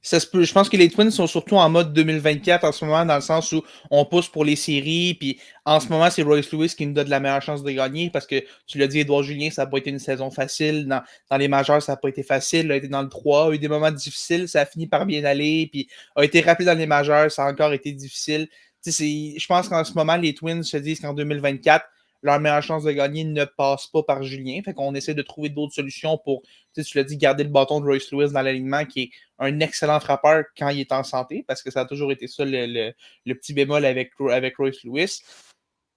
Ça se peut. Je pense que les Twins sont surtout en mode 2024 en ce moment, dans le sens où on pousse pour les séries. Puis en ce moment, c'est Royce Lewis qui nous donne la meilleure chance de gagner parce que tu l'as dit, Édouard Julien, ça n'a pas été une saison facile. Dans les majeurs, ça n'a pas été facile. Il a été dans le 3, a eu des moments difficiles. Ça a fini par bien aller. Puis a été rappelé dans les majeurs. Ça a encore été difficile. Je pense qu'en ce moment, les Twins se disent qu'en 2024, leur meilleure chance de gagner ne passe pas par Julien. Fait qu'on essaie de trouver d'autres solutions pour, tu l'as dit, garder le bâton de Royce Lewis dans l'alignement, qui est un excellent frappeur quand il est en santé, parce que ça a toujours été ça le petit bémol avec Royce Lewis.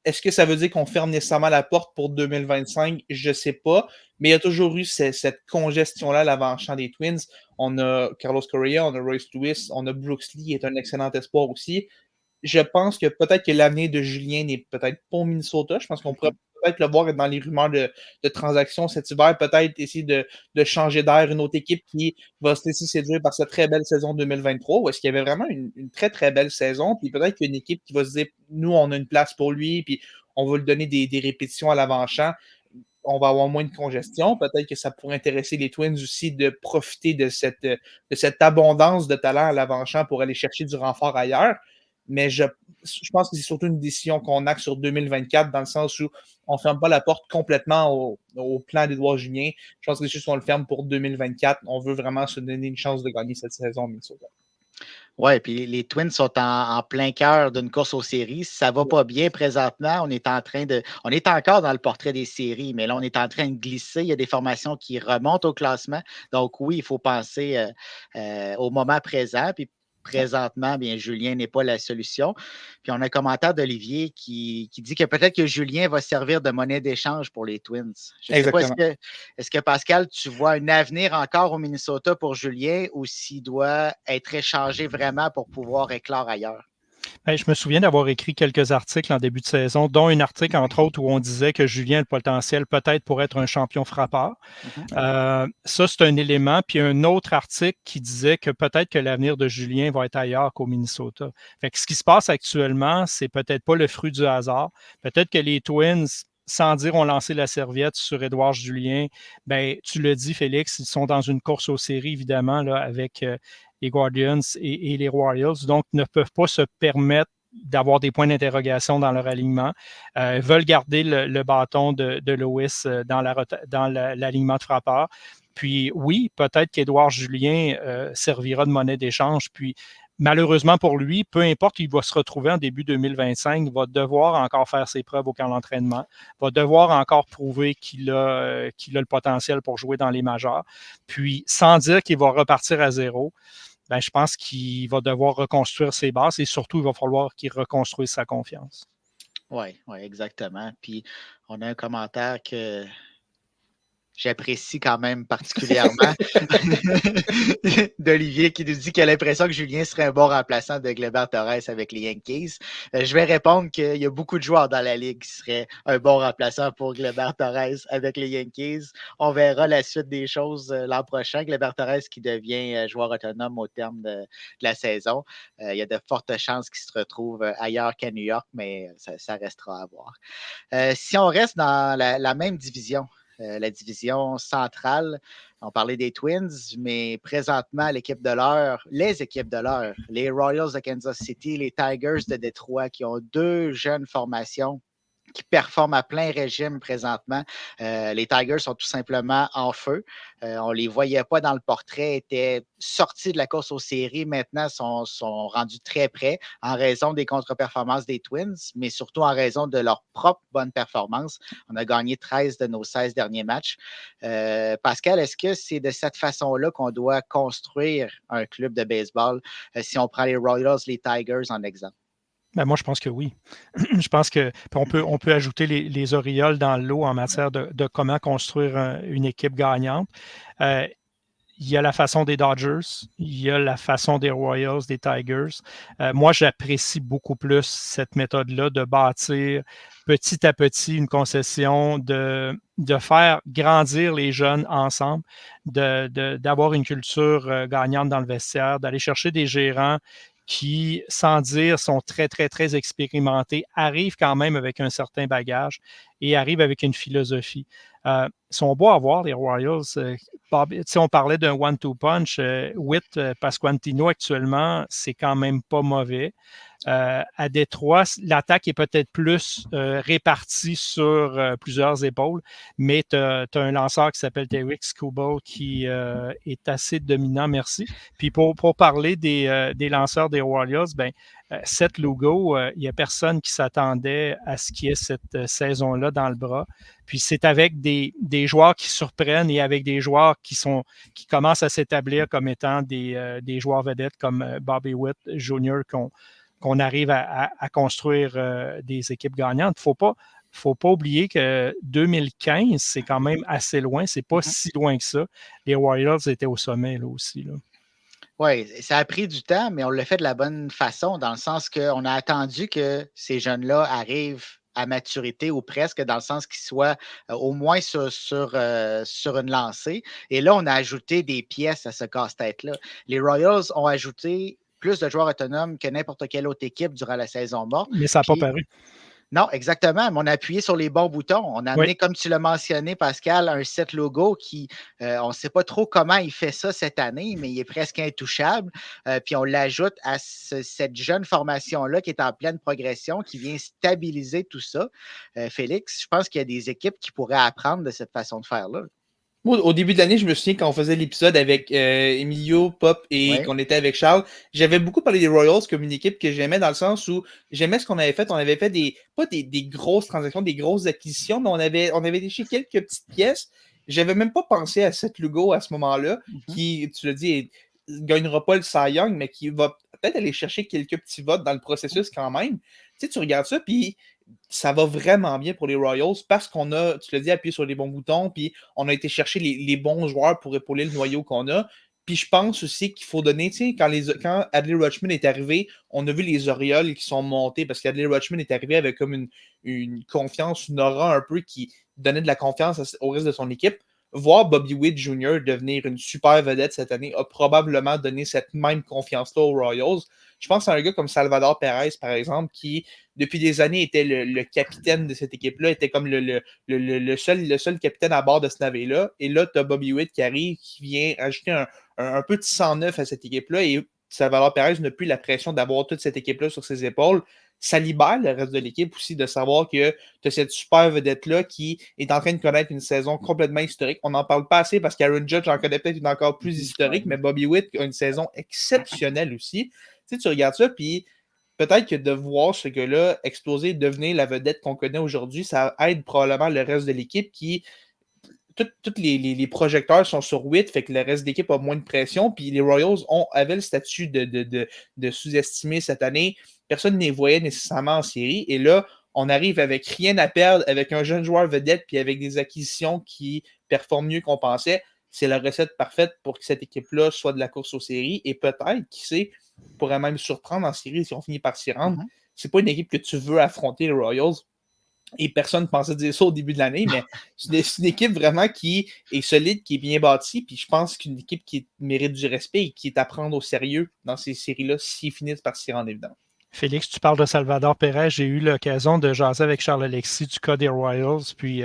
Est-ce que ça veut dire qu'on ferme nécessairement la porte pour 2025? Je ne sais pas, mais il y a toujours eu cette congestion-là à l'avant-champ des Twins. On a Carlos Correa, on a Royce Lewis, on a Brooks Lee, qui est un excellent espoir aussi. Je pense que peut-être que l'avenir de Julien n'est peut-être pas au Minnesota. Je pense qu'on pourrait peut-être le voir dans les rumeurs de transactions cet hiver, peut-être essayer de changer d'air, une autre équipe qui va se laisser séduire par cette très belle saison 2023, où est-ce qu'il y avait vraiment une très, très belle saison, puis peut-être qu'il y a une équipe qui va se dire, nous, on a une place pour lui, puis on va lui donner des répétitions à l'avant-champ. On va avoir moins de congestion. Peut-être que ça pourrait intéresser les Twins aussi de profiter de cette abondance de talent à l'avant-champ pour aller chercher du renfort ailleurs. Mais je pense que c'est surtout une décision qu'on a sur 2024, dans le sens où on ne ferme pas la porte complètement au plan d'Édouard Julien. Je pense que c'est juste qu'on le ferme pour 2024. On veut vraiment se donner une chance de gagner cette saison, Minnesota. Oui, puis les Twins sont en plein cœur d'une course aux séries. Ça ne va pas bien présentement. On est encore dans le portrait des séries, mais là, on est en train de glisser. Il y a des formations qui remontent au classement. Donc, oui, il faut penser au moment présent. Puis, présentement, bien, Julien n'est pas la solution. Puis, on a un commentaire d'Olivier qui dit que peut-être que Julien va servir de monnaie d'échange pour les Twins. Je ne sais pas, est-ce que Pascal, tu vois un avenir encore au Minnesota pour Julien ou s'il doit être échangé vraiment pour pouvoir éclore ailleurs? Bien, je me souviens d'avoir écrit quelques articles en début de saison, dont un article, entre autres, où on disait que Julien a le potentiel peut-être pour être un champion frappeur. Ça, c'est un élément. Puis un autre article qui disait que peut-être que l'avenir de Julien va être ailleurs qu'au Minnesota. Fait que ce qui se passe actuellement, c'est peut-être pas le fruit du hasard. Peut-être que les Twins, sans dire ont lancé la serviette sur Édouard Julien, ben, tu le dis, Félix, ils sont dans une course aux séries, évidemment, là, avec les Guardians et les Royals, donc ne peuvent pas se permettre d'avoir des points d'interrogation dans leur alignement. Ils veulent garder le bâton de Lewis dans l'alignement de frappeur. Puis oui, peut-être qu'Édouard Julien servira de monnaie d'échange. Puis malheureusement pour lui, peu importe, il va se retrouver en début 2025, il va devoir encore faire ses preuves au camp d'entraînement, va devoir encore prouver qu'il a le potentiel pour jouer dans les majeurs. Puis sans dire qu'il va repartir à zéro, ben, je pense qu'il va devoir reconstruire ses bases et surtout, il va falloir qu'il reconstruise sa confiance. Oui, exactement. Puis, on a un commentaire que j'apprécie quand même particulièrement d'Olivier qui nous dit qu'il a l'impression que Julien serait un bon remplaçant de Gleyber Torres avec les Yankees. Je vais répondre qu'il y a beaucoup de joueurs dans la Ligue qui seraient un bon remplaçant pour Gleyber Torres avec les Yankees. On verra la suite des choses l'an prochain. Gleyber Torres qui devient joueur autonome au terme de la saison. Il y a de fortes chances qu'il se retrouve ailleurs qu'à New York, mais ça restera à voir. Si on reste dans la même division, la division centrale. On parlait des Twins, mais présentement, les équipes de l'heure, les Royals de Kansas City, les Tigers de Détroit, qui ont deux jeunes formations qui performent à plein régime présentement. Les Tigers sont tout simplement en feu. On ne les voyait pas dans le portrait, étaient sortis de la course aux séries, maintenant sont rendus très près en raison des contre-performances des Twins, mais surtout en raison de leur propre bonne performance. On a gagné 13 de nos 16 derniers matchs. Pascal, est-ce que c'est de cette façon-là qu'on doit construire un club de baseball si on prend les Royals, les Tigers en exemple? Ben moi, je pense que oui. Je pense qu'on peut ajouter les Orioles dans le lot en matière de comment construire une équipe gagnante. Il y a la façon des Dodgers, il y a la façon des Royals, des Tigers. Moi, j'apprécie beaucoup plus cette méthode-là de bâtir petit à petit une concession, de faire grandir les jeunes ensemble, d'avoir une culture gagnante dans le vestiaire, d'aller chercher des gérants qui, sans dire, sont très, très, très expérimentés, arrivent quand même avec un certain bagage et arrivent avec une philosophie. Ils sont beaux à voir, les Royals. On parlait d'un one-two punch. Witt, Pasquantino, actuellement, c'est quand même pas mauvais. À Détroit, l'attaque est peut-être plus répartie sur plusieurs épaules, mais tu as un lanceur qui s'appelle Derek Skubal qui est assez dominant, merci. Puis pour parler des lanceurs des Warriors, ben, Seth Lugo, il n'y a personne qui s'attendait à ce qu'il y ait cette saison-là dans le bras. Puis c'est avec des joueurs qui surprennent et avec des joueurs qui commencent à s'établir comme étant des joueurs vedettes comme Bobby Witt Jr. qu'on arrive à construire des équipes gagnantes. Il ne faut pas oublier que 2015, c'est quand même assez loin. C'est pas si loin que ça. Les Warriors étaient au sommet là aussi. Là. Oui, ça a pris du temps, mais on l'a fait de la bonne façon, dans le sens qu'on a attendu que ces jeunes-là arrivent à maturité ou presque, dans le sens qu'ils soient au moins sur une lancée. Et là, on a ajouté des pièces à ce casse-tête-là. Les Royals ont ajouté plus de joueurs autonomes que n'importe quelle autre équipe durant la saison morte. Mais ça n'a pas paru. Non, exactement. Mais on a appuyé sur les bons boutons. On a amené, comme tu l'as mentionné, Pascal, un Seth Lugo qui, on ne sait pas trop comment il fait ça cette année, mais il est presque intouchable. Puis on l'ajoute à cette jeune formation-là qui est en pleine progression, qui vient stabiliser tout ça. Félix, je pense qu'il y a des équipes qui pourraient apprendre de cette façon de faire-là. Moi, au début de l'année, je me souviens quand on faisait l'épisode avec Emilio, Pop et qu'on était avec Charles, j'avais beaucoup parlé des Royals comme une équipe que j'aimais dans le sens où j'aimais ce qu'on avait fait. On avait fait pas des grosses transactions, des grosses acquisitions, mais on avait déchiré quelques petites pièces. J'avais même pas pensé à Seth Lugo à ce moment-là, qui, tu l'as dit, gagnera pas le Cy Young, mais qui va peut-être aller chercher quelques petits votes dans le processus quand même. Tu sais, tu regardes ça, puis ça va vraiment bien pour les Royals parce qu'on a, tu l'as dit, appuyé sur les bons boutons, puis on a été chercher les bons joueurs pour épauler le noyau qu'on a. Puis je pense aussi qu'il faut donner, tu sais, quand Adley Rutschman est arrivé, on a vu les Orioles qui sont montés parce qu'Adley Rutschman est arrivé avec comme une confiance, une aura un peu qui donnait de la confiance au reste de son équipe. Voir Bobby Witt Jr. devenir une super vedette cette année a probablement donné cette même confiance-là aux Royals. Je pense à un gars comme Salvador Perez, par exemple, qui, depuis des années, était le capitaine de cette équipe-là, était comme le seul capitaine à bord de ce navire-là. Et là, tu as Bobby Witt qui arrive, qui vient ajouter un peu de sang neuf à cette équipe-là. Et Salvador Perez n'a plus la pression d'avoir toute cette équipe-là sur ses épaules. Ça libère le reste de l'équipe aussi de savoir que tu as cette super vedette-là qui est en train de connaître une saison complètement historique. On n'en parle pas assez parce qu'Aaron Judge en connaît peut-être une encore plus historique, mais Bobby Witt a une saison exceptionnelle aussi. Tu sais, tu regardes ça, puis peut-être que de voir ce gars-là exploser, devenir la vedette qu'on connaît aujourd'hui, ça aide probablement le reste de l'équipe qui. Tous les projecteurs sont sur 8, fait que le reste de l'équipe a moins de pression. Puis les Royals avaient le statut de sous-estimé cette année. Personne ne les voyait nécessairement en série. Et là, on arrive avec rien à perdre, avec un jeune joueur vedette, puis avec des acquisitions qui performent mieux qu'on pensait. C'est la recette parfaite pour que cette équipe-là soit de la course aux séries. Et peut-être, qui sait, pourrait même surprendre en série si on finit par s'y rendre. C'est pas une équipe que tu veux affronter, les Royals. Et personne ne pensait dire ça au début de l'année, mais c'est une équipe vraiment qui est solide, qui est bien bâtie, puis je pense qu'une équipe qui mérite du respect et qui est à prendre au sérieux dans ces séries-là s'ils finissent par s'y rendre évidemment. Félix, tu parles de Salvador Perez. J'ai eu l'occasion de jaser avec Charles Alexis du cas des Royals, puis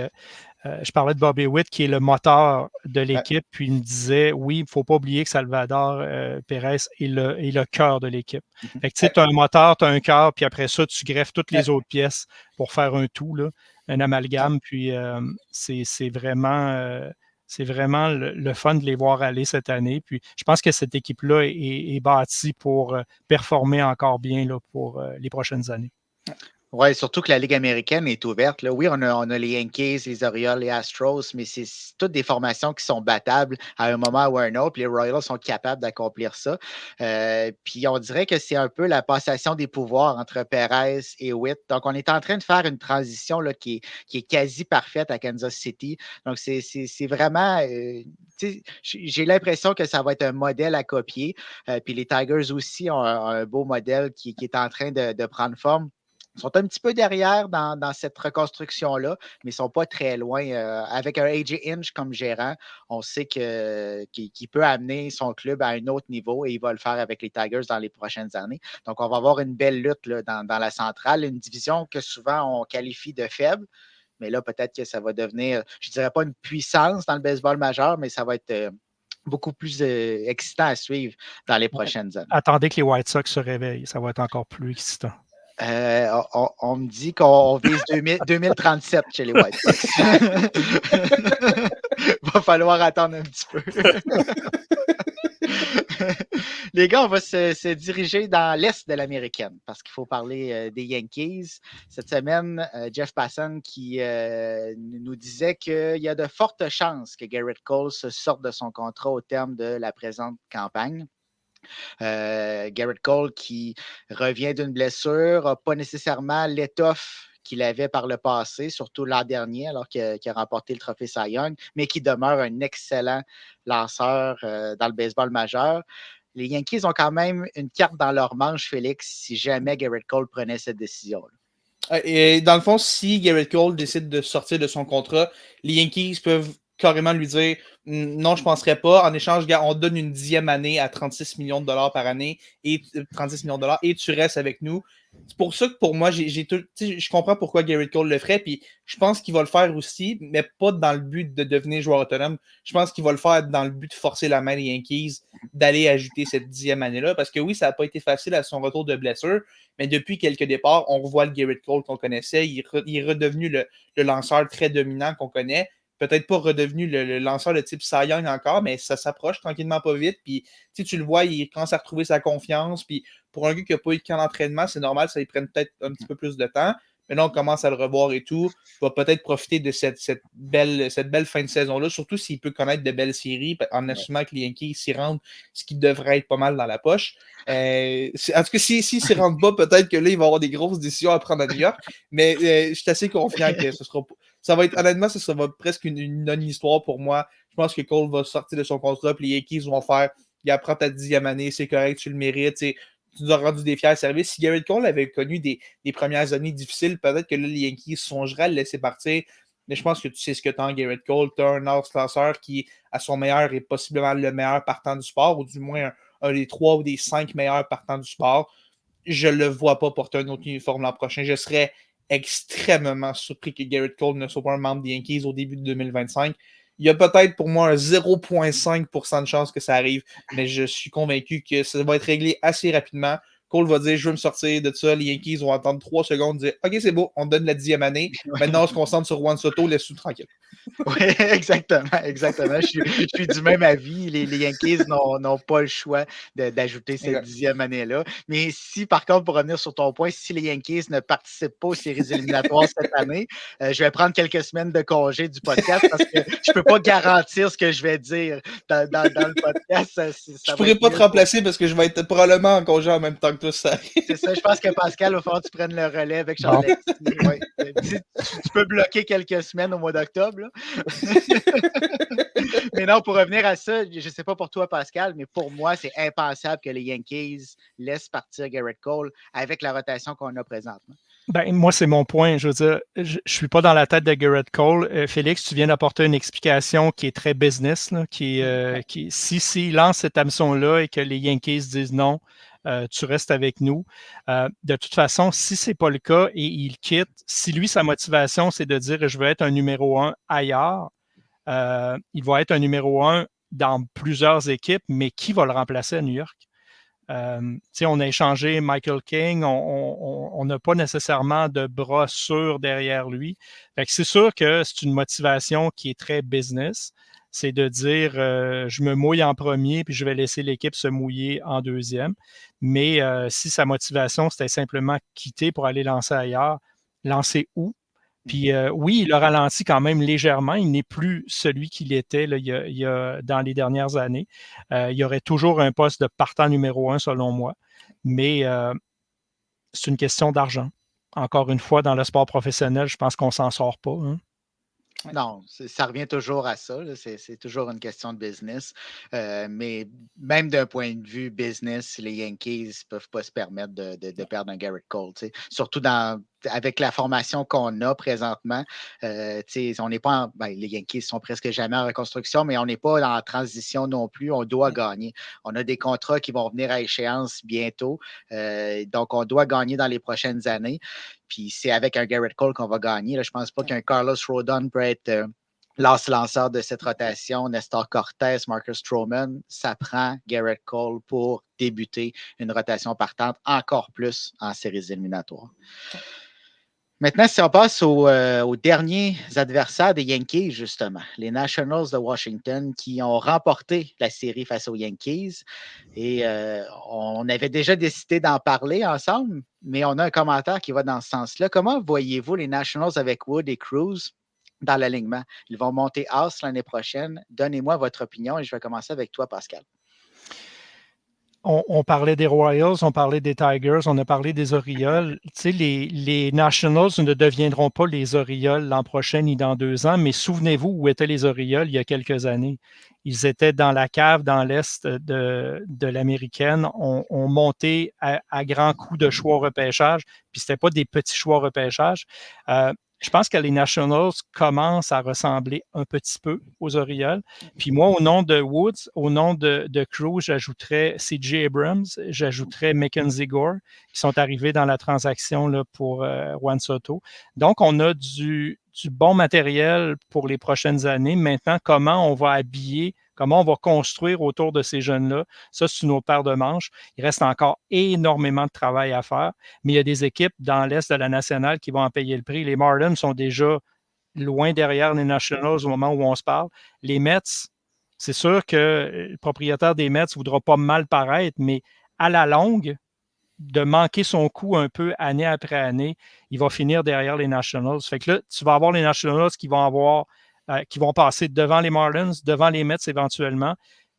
je parlais de Bobby Witt, qui est le moteur de l'équipe, puis il me disait, oui, il ne faut pas oublier que Salvador Perez est le cœur de l'équipe. Fait que tu sais, tu as un moteur, tu as un cœur, puis après ça, tu greffes toutes les autres pièces pour faire un tout, là, un amalgame, puis c'est vraiment le fun de les voir aller cette année. Puis je pense que cette équipe-là est bâtie pour performer encore bien là, pour les prochaines années. Oui, surtout que la Ligue américaine est ouverte. Là. Oui, on a les Yankees, les Orioles, les Astros, mais c'est toutes des formations qui sont battables à un moment ou à un autre. Puis les Royals sont capables d'accomplir ça. Puis on dirait que c'est un peu la passation des pouvoirs entre Perez et Witt. Donc, on est en train de faire une transition là, qui est quasi parfaite à Kansas City. Donc, c'est vraiment... j'ai l'impression que ça va être un modèle à copier. Puis les Tigers aussi ont un beau modèle qui est en train de prendre forme. sont un petit peu derrière dans cette reconstruction-là, mais ils ne sont pas très loin. Avec un AJ Hinch comme gérant, on sait qu'il peut amener son club à un autre niveau et il va le faire avec les Tigers dans les prochaines années. Donc, on va avoir une belle lutte là, dans la centrale, une division que souvent on qualifie de faible. Mais là, peut-être que ça va devenir, je ne dirais pas une puissance dans le baseball majeur, mais ça va être beaucoup plus excitant à suivre dans les prochaines années. Attendez que les White Sox se réveillent. Ça va être encore plus excitant. On me dit qu'on vise 2037 chez les White Sox. Va falloir attendre un petit peu. Les gars, on va se diriger dans l'Est de l'Américaine parce qu'il faut parler des Yankees. Cette semaine, Jeff Passan qui nous disait qu'il y a de fortes chances que Garrett Cole se sorte de son contrat au terme de la présente campagne. Garrett Cole qui revient d'une blessure, n'a pas nécessairement l'étoffe qu'il avait par le passé, surtout l'an dernier, alors qu'il a remporté le trophée Cy Young, mais qui demeure un excellent lanceur dans le baseball majeur. Les Yankees ont quand même une carte dans leur manche, Félix, si jamais Garrett Cole prenait cette décision-là. Et dans le fond, si Garrett Cole décide de sortir de son contrat, les Yankees peuvent carrément lui dire non, je ne penserais pas. En échange, on donne une 10e année à 36 millions de dollars par année et 36 millions de dollars et tu restes avec nous. C'est pour ça que pour moi, je comprends pourquoi Garrett Cole le ferait. Puis je pense qu'il va le faire aussi, mais pas dans le but de devenir joueur autonome. Je pense qu'il va le faire dans le but de forcer la main des Yankees d'aller ajouter cette 10e année-là. Parce que oui, ça n'a pas été facile à son retour de blessure, mais depuis quelques départs, on revoit le Garrett Cole qu'on connaissait. Il est redevenu le lanceur très dominant qu'on connaît. Peut-être pas redevenu le lanceur de type Cy Young encore, mais ça s'approche tranquillement pas vite. Puis tu le vois, il commence à retrouver sa confiance. Puis pour un gars qui n'a pas eu de camp d'entraînement, c'est normal, ça lui prenne peut-être un petit peu plus de temps. Mais là, on commence à le revoir et tout. Il va peut-être profiter de cette belle fin de saison-là, surtout s'il peut connaître de belles séries, en assumant que les Yankees s'y rendent, ce qui devrait être pas mal dans la poche. En tout cas, s'il s'y rendent pas, peut-être que là, il va avoir des grosses décisions à prendre à New York. Mais je suis assez confiant que ça va être, honnêtement, ça va presque une non-histoire pour moi. Je pense que Cole va sortir de son contrat, puis les Yankees vont faire, il apprend ta 10e année, c'est correct, tu le mérites, tu nous as rendu des fiers services. Si Garrett Cole avait connu des premières années difficiles, peut-être que là, les Yankees songeraient à le laisser partir. Mais je pense que tu sais ce que tu as en Garrett Cole. Tu as un lanceur qui, à son meilleur, est possiblement le meilleur partant du sport, ou du moins un des 3 ou des 5 meilleurs partants du sport. Je ne le vois pas porter un autre uniforme l'an prochain. Je serais extrêmement surpris que Garrett Cole ne soit pas un membre des Yankees au début de 2025. Il y a peut-être pour moi un 0,5% de chance que ça arrive, mais je suis convaincu que ça va être réglé assez rapidement. Cole va dire, je veux me sortir de ça. Les Yankees vont attendre 3 secondes, dire, OK, c'est beau, on donne la 10e année. Maintenant, on se concentre sur Juan Soto, laisse-nous tranquille. Oui, exactement. Je suis du même avis. Les Yankees n'ont pas le choix d'ajouter cette 10e année-là. Mais si, par contre, pour revenir sur ton point, si les Yankees ne participent pas aux séries éliminatoires cette année, je vais prendre quelques semaines de congé du podcast parce que je ne peux pas garantir ce que je vais dire dans le podcast. Je ne pourrais pas te remplacer parce que je vais être probablement en congé en même temps que toi. C'est ça, je pense que Pascal, il va falloir que tu prennes le relais avec Charles. Bon. Ouais. Tu peux bloquer quelques semaines au mois d'octobre. Mais non, pour revenir à ça, je ne sais pas pour toi, Pascal, mais pour moi, c'est impensable que les Yankees laissent partir Garrett Cole avec la rotation qu'on a présentement. Ben, moi, c'est mon point. Je veux dire, je ne suis pas dans la tête de Garrett Cole. Félix, tu viens d'apporter une explication qui est très business, là, s'il lance cette hameçon-là et que les Yankees disent non, tu restes avec nous. De toute façon, si ce n'est pas le cas et il quitte, si lui, sa motivation, c'est de dire je veux être un numéro 1 ailleurs, il va être un numéro 1 dans plusieurs équipes, mais qui va le remplacer à New York? On a échangé Michael King, on n'a pas nécessairement de bras sûrs derrière lui. Fait que c'est sûr que c'est une motivation qui est très business. C'est de dire je me mouille en premier puis je vais laisser l'équipe se mouiller en deuxième. Mais si sa motivation, c'était simplement quitter pour aller lancer ailleurs, lancer où? Puis oui, il a ralenti quand même légèrement. Il n'est plus celui qu'il était là, il y a, dans les dernières années. Il y aurait toujours un poste de partant numéro 1, selon moi. Mais c'est une question d'argent. Encore une fois, dans le sport professionnel, je pense qu'on ne s'en sort pas. Hein. Non, ça revient toujours à ça. C'est toujours une question de business. Mais même d'un point de vue business, les Yankees ne peuvent pas se permettre de perdre un Garrett Cole. Surtout avec la formation qu'on a présentement. On n'est pas les Yankees sont presque jamais en reconstruction, mais on n'est pas en transition non plus. On doit gagner. On a des contrats qui vont venir à échéance bientôt. Donc, on doit gagner dans les prochaines années. Puis c'est avec un Garrett Cole qu'on va gagner. Là, je ne pense pas qu'un Carlos Rodon peut être lanceur de cette rotation. Nestor Cortés, Marcus Stroman, ça prend Garrett Cole pour débuter une rotation partante encore plus en séries éliminatoires. Maintenant, si on passe aux derniers adversaires des Yankees, justement, les Nationals de Washington qui ont remporté la série face aux Yankees. Et on avait déjà décidé d'en parler ensemble, mais on a un commentaire qui va dans ce sens-là. Comment voyez-vous les Nationals avec Wood et Cruz dans l'alignement? Ils vont monter As l'année prochaine. Donnez-moi votre opinion et je vais commencer avec toi, Pascal. On parlait des Royals, on parlait des Tigers, on a parlé des Orioles. Tu sais, les Nationals ne deviendront pas les Orioles l'an prochain ni dans 2 ans, mais souvenez-vous où étaient les Orioles il y a quelques années. Ils étaient dans la cave dans l'Est de l'Américaine. On montait à grands coups de choix au repêchage, puis ce n'était pas des petits choix au repêchage. Je pense que les Nationals commencent à ressembler un petit peu aux Orioles. Puis moi, au nom de Woods, au nom de Cruz, j'ajouterais C.J. Abrams, j'ajouterais Mackenzie Gore, qui sont arrivés dans la transaction là, pour Juan Soto. Donc, on a du bon matériel pour les prochaines années. Maintenant, comment on va habiller, comment on va construire autour de ces jeunes-là, ça, c'est une autre paire de manches. Il reste encore énormément de travail à faire, mais il y a des équipes dans l'Est de la Nationale qui vont en payer le prix. Les Marlins sont déjà loin derrière les Nationals au moment où on se parle. Les Mets, c'est sûr que le propriétaire des Mets ne voudra pas mal paraître, mais à la longue, de manquer son coup un peu année après année, il va finir derrière les Nationals. Fait que là, tu vas avoir les Nationals qui vont passer devant les Marlins, devant les Mets éventuellement.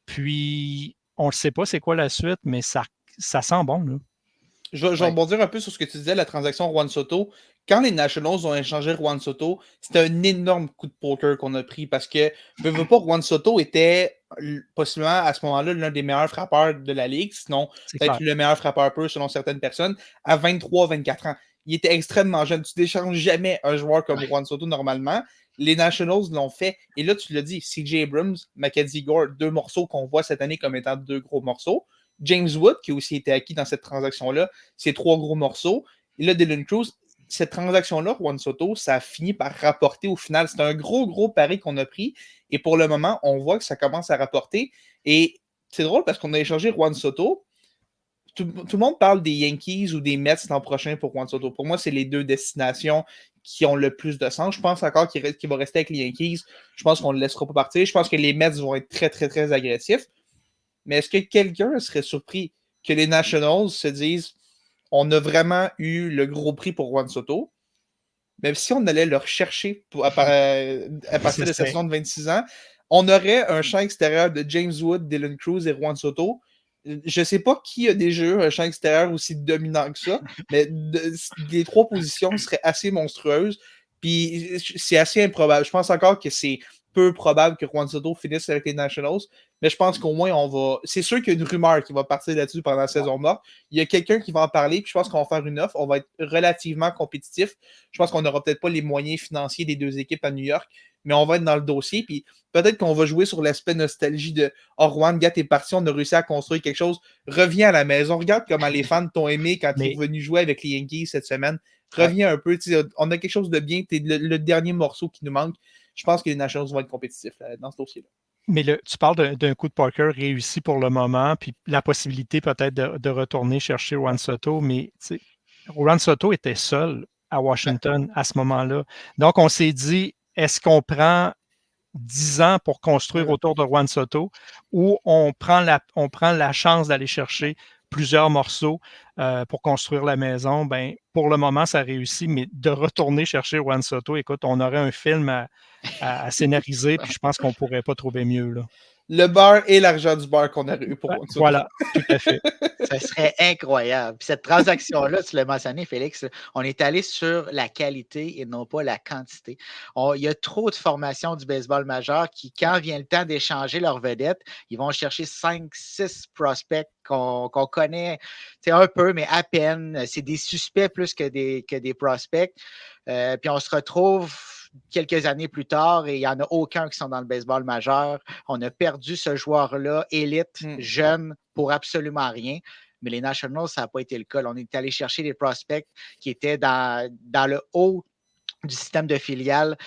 Puis, on ne sait pas c'est quoi la suite, mais ça sent bon, là. Je vais rebondir un peu sur ce que tu disais, la transaction Juan Soto. Quand les Nationals ont échangé Juan Soto, c'était un énorme coup de poker qu'on a pris parce que, veux pas, Juan Soto était possiblement à ce moment-là l'un des meilleurs frappeurs de la Ligue, sinon peut-être le meilleur frappeur peu selon certaines personnes, à 23-24 ans. Il était extrêmement jeune. Tu n'échanges jamais un joueur comme Juan Soto normalement. Les Nationals l'ont fait. Et là, tu l'as dit, C.J. Abrams, Mackenzie Gore, 2 morceaux qu'on voit cette année comme étant 2 gros morceaux. James Wood, qui a aussi été acquis dans cette transaction-là, c'est 3 gros morceaux. Et là, Dylan Cruz, cette transaction-là, Juan Soto, ça a fini par rapporter au final. C'est un gros pari qu'on a pris. Et pour le moment, on voit que ça commence à rapporter. Et c'est drôle parce qu'on a échangé Juan Soto. Tout le monde parle des Yankees ou des Mets l'an prochain pour Juan Soto. Pour moi, c'est les 2 destinations qui ont le plus de sens. Je pense encore qu'il va rester avec les Yankees. Je pense qu'on ne le laissera pas partir. Je pense que les Mets vont être très agressifs. Mais est-ce que quelqu'un serait surpris que les Nationals se disent on a vraiment eu le gros prix pour Juan Soto, même si on allait le rechercher à partir de sa saison de 26 ans, on aurait un champ extérieur de James Wood, Dylan Cruz et Juan Soto. Je ne sais pas qui a déjà eu un champ extérieur aussi dominant que ça, mais les 3 positions seraient assez monstrueuses. Puis c'est assez improbable. Je pense encore que c'est peu probable que Juan Soto finisse avec les Nationals, mais je pense qu'au moins on va. C'est sûr qu'il y a une rumeur qui va partir là-dessus pendant la saison morte. Il y a quelqu'un qui va en parler, puis je pense qu'on va faire une offre. On va être relativement compétitif. Je pense qu'on n'aura peut-être pas les moyens financiers des 2 équipes à New York, mais on va être dans le dossier. Puis peut-être qu'on va jouer sur l'aspect nostalgie de oh, Juan, gars, t'es parti, on a réussi à construire quelque chose. Reviens à la maison. Regarde comment les fans t'ont aimé quand tu es venu jouer avec les Yankees cette semaine. Reviens un peu. On a quelque chose de bien. T'es le dernier morceau qui nous manque. Je pense que les Nationals vont être compétitifs dans ce dossier-là. Mais tu parles d'un coup de poker réussi pour le moment, puis la possibilité peut-être de retourner chercher Juan Soto, mais Juan Soto était seul à Washington à ce moment-là. Donc, on s'est dit, est-ce qu'on prend 10 ans pour construire autour de Juan Soto ou on prend la chance d'aller chercher plusieurs morceaux pour construire la maison? Ben, pour le moment, ça réussit, mais de retourner chercher Juan Soto, écoute, on aurait un film à scénariser, puis je pense qu'on ne pourrait pas trouver mieux, là. le beurre et l'argent du beurre qu'on aurait eu pour Juan Soto. Voilà, tout à fait. Ça serait incroyable. Puis cette transaction-là, tu l'as mentionné, Félix, on est allé sur la qualité et non pas la quantité. Il y a trop de formations du baseball majeur qui, quand vient le temps d'échanger leurs vedettes, ils vont chercher 5, 6 prospects qu'on connaît un peu, mais à peine. C'est des suspects plus que des prospects. Puis on se retrouve quelques années plus tard et il n'y en a aucun qui sont dans le baseball majeur. On a perdu ce joueur-là, élite, jeune, pour absolument rien. Mais les Nationals, ça n'a pas été le cas. On est allé chercher des prospects qui étaient dans le haut du système de filiales.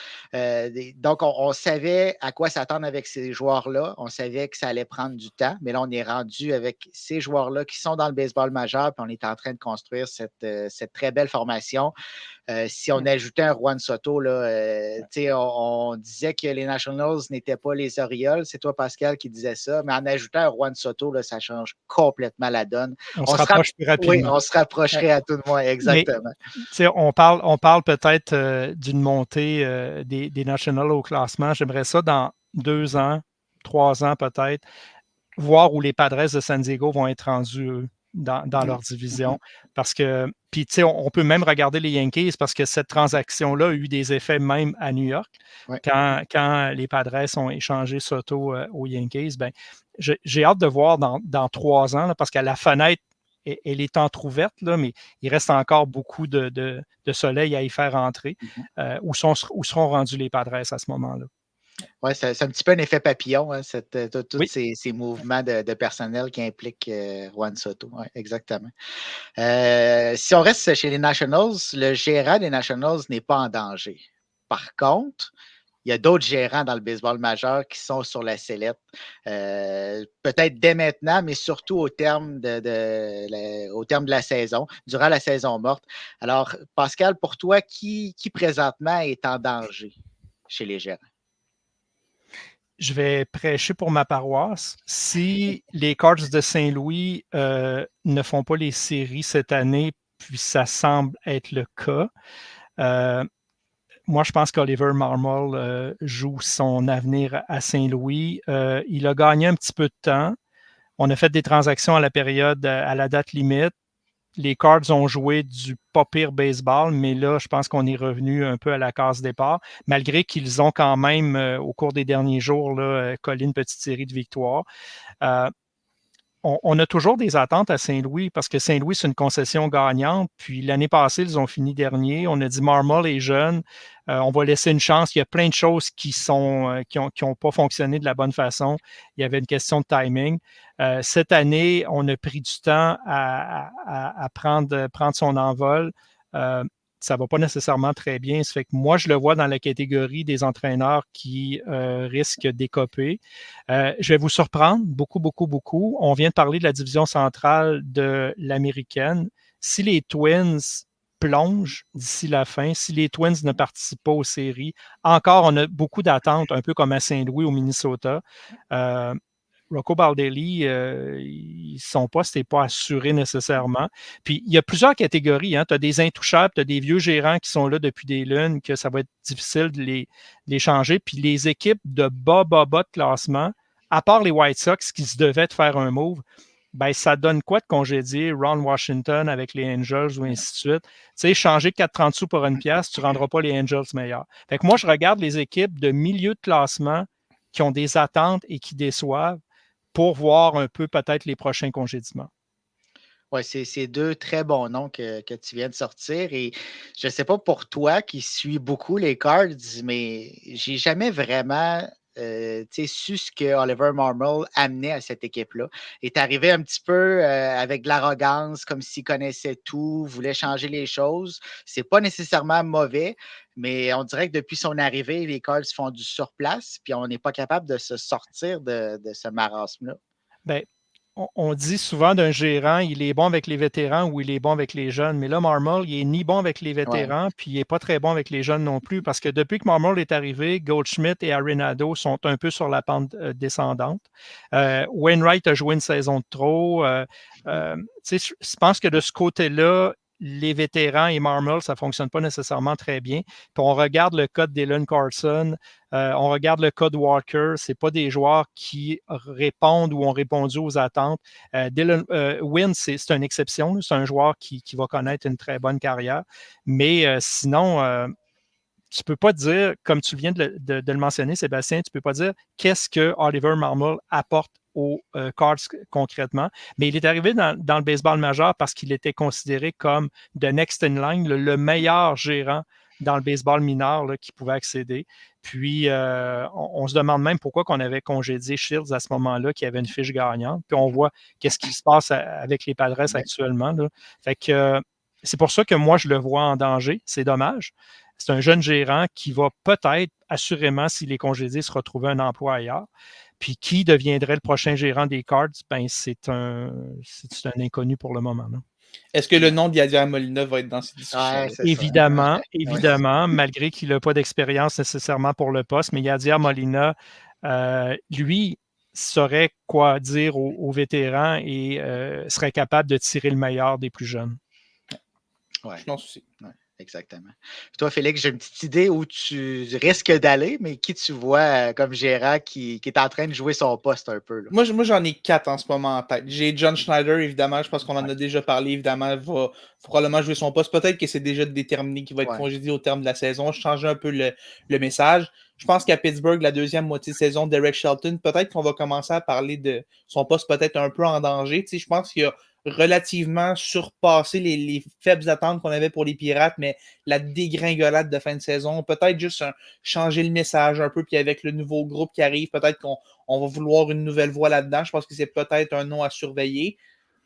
Donc, on savait à quoi s'attendre avec ces joueurs-là. On savait que ça allait prendre du temps, mais là, on est rendu avec ces joueurs-là qui sont dans le baseball majeur, puis on est en train de construire cette très belle formation. Si on ajoutait un Juan Soto, là, on disait que les Nationals n'étaient pas les Orioles. C'est toi, Pascal, qui disais ça. Mais en ajoutant un Juan Soto, là, ça change complètement la donne. On se rapproche plus rapidement. Oui, on se rapprocherait à tout de moins, exactement. Mais, on parle peut-être d'une montée des Nationals au classement. J'aimerais ça dans 2 ans, 3 ans peut-être, voir où les Padres de San Diego vont être rendus, eux, dans leur division. Parce que, puis, on peut même regarder les Yankees parce que cette transaction-là a eu des effets même à New York. Ouais. Quand les Padres ont échangé Soto aux Yankees, ben, j'ai hâte de voir dans 3 ans, là, parce qu'à la fenêtre, elle est entrouverte, là, mais il reste encore beaucoup de soleil à y faire entrer. Où seront rendus les Padres à ce moment-là? Oui, c'est un petit peu un effet papillon, hein, tous ces mouvements de personnel qui impliquent Juan Soto. Ouais, exactement. Si on reste chez les Nationals, le gérant des Nationals n'est pas en danger. Par contre, il y a d'autres gérants dans le baseball majeur qui sont sur la sellette. Peut-être dès maintenant, mais surtout au terme de la saison, durant la saison morte. Alors, Pascal, pour toi, qui présentement est en danger chez les gérants? Je vais prêcher pour ma paroisse. Si les Cards de Saint-Louis ne font pas les séries cette année, puis ça semble être le cas, moi, je pense qu'Oliver Marmol joue son avenir à Saint-Louis. Il a gagné un petit peu de temps. On a fait des transactions à la date limite. Les Cards ont joué du pas pire baseball, mais là, je pense qu'on est revenu un peu à la case départ, malgré qu'ils ont quand même, au cours des derniers jours, là, collé une petite série de victoires. On a toujours des attentes à Saint-Louis parce que Saint-Louis, c'est une concession gagnante. Puis l'année passée, ils ont fini dernier. On a dit Marmol est jeune. On va laisser une chance. Il y a plein de choses qui n'ont pas fonctionné de la bonne façon. Il y avait une question de timing. Cette année, on a pris du temps à prendre son envol. Ça ne va pas nécessairement très bien. Ça fait que moi, je le vois dans la catégorie des entraîneurs qui risquent d'écoper. Je vais vous surprendre beaucoup. On vient de parler de la division centrale de l'américaine. Si les Twins plongent d'ici la fin, si les Twins ne participent pas aux séries, encore, on a beaucoup d'attentes, un peu comme à Saint-Louis au Minnesota. Rocco Baldelli, son poste n'est pas assuré nécessairement. Puis, il y a plusieurs catégories. Hein. Tu as des intouchables, tu as des vieux gérants qui sont là depuis des lunes, que ça va être difficile de les changer. Puis, les équipes de bas de classement, à part les White Sox qui se devaient de faire un move, ben, ça donne quoi de congédier Ron Washington avec les Angels ou ainsi de suite? Tu sais, changer 4,30 sous pour une pièce, tu ne rendras pas les Angels meilleurs. Fait que moi, je regarde les équipes de milieu de classement qui ont des attentes et qui déçoivent pour voir un peu peut-être les prochains congédiements. Oui, c'est 2 très bons noms que tu viens de sortir. Et je ne sais pas pour toi qui suis beaucoup les Cards, mais j'ai jamais vraiment su ce que Oliver Marmol amenait à cette équipe-là. Il est arrivé un petit peu avec de l'arrogance, comme s'il connaissait tout, voulait changer les choses. C'est pas nécessairement mauvais, mais on dirait que depuis son arrivée, les Cards font du surplace, puis on n'est pas capable de se sortir de ce marasme-là. Bien, on dit souvent d'un gérant, il est bon avec les vétérans ou il est bon avec les jeunes. Mais là, Marmol, il n'est ni bon avec les vétérans, puis il n'est pas très bon avec les jeunes non plus, parce que depuis que Marmol est arrivé, Goldschmidt et Arenado sont un peu sur la pente descendante. Wainwright a joué une saison de trop. Je pense que de ce côté-là, les vétérans et Marmol, ça ne fonctionne pas nécessairement très bien. Puis on regarde le cas de Dylan Carlson, on regarde le cas de Walker. Ce n'est pas des joueurs qui répondent ou ont répondu aux attentes. Wynn, c'est une exception. C'est un joueur qui va connaître une très bonne carrière. Mais sinon, tu ne peux pas dire, comme tu viens de le mentionner, Sébastien, tu ne peux pas dire qu'est-ce que Oliver Marmol apporte aux Cards concrètement. Mais il est arrivé dans le baseball majeur parce qu'il était considéré comme the next in line, le meilleur gérant dans le baseball mineur là, qui pouvait accéder. Puis, on se demande même pourquoi on avait congédié Shields à ce moment-là, qui avait une fiche gagnante. Puis, on voit qu'est-ce qui se passe avec les Padres actuellement. Là. Fait que c'est pour ça que moi, je le vois en danger. C'est dommage. C'est un jeune gérant qui va peut-être, assurément, s'il est congédié, se retrouver un emploi ailleurs. Puis qui deviendrait le prochain gérant des Cards? Ben, c'est un inconnu pour le moment. Là. Est-ce que le nom d'Yadier Molina va être dans cette discussion? Évidemment, malgré qu'il n'a pas d'expérience nécessairement pour le poste, mais Yadier Molina, lui, saurait quoi dire aux vétérans et serait capable de tirer le meilleur des plus jeunes. Ouais. Je pense aussi. Ouais. Exactement. Puis toi, Félix, j'ai une petite idée où tu risques d'aller, mais qui tu vois comme gérant qui est en train de jouer son poste un peu? Là? Moi, j'en ai 4 en ce moment en tête. J'ai John Schneider, évidemment. Je pense qu'on en a déjà parlé. Évidemment, va probablement jouer son poste. Peut-être que c'est déjà déterminé qu'il va être congédié au terme de la saison. Je change un peu le message. Je pense qu'à Pittsburgh, la deuxième moitié de saison, Derek Shelton, peut-être qu'on va commencer à parler de son poste peut-être un peu en danger. Tu sais, je pense qu'il y a relativement surpassé les faibles attentes qu'on avait pour les Pirates, mais la dégringolade de fin de saison, peut-être juste changer le message un peu, puis avec le nouveau groupe qui arrive, peut-être qu'on va vouloir une nouvelle voie là-dedans. Je pense que c'est peut-être un nom à surveiller.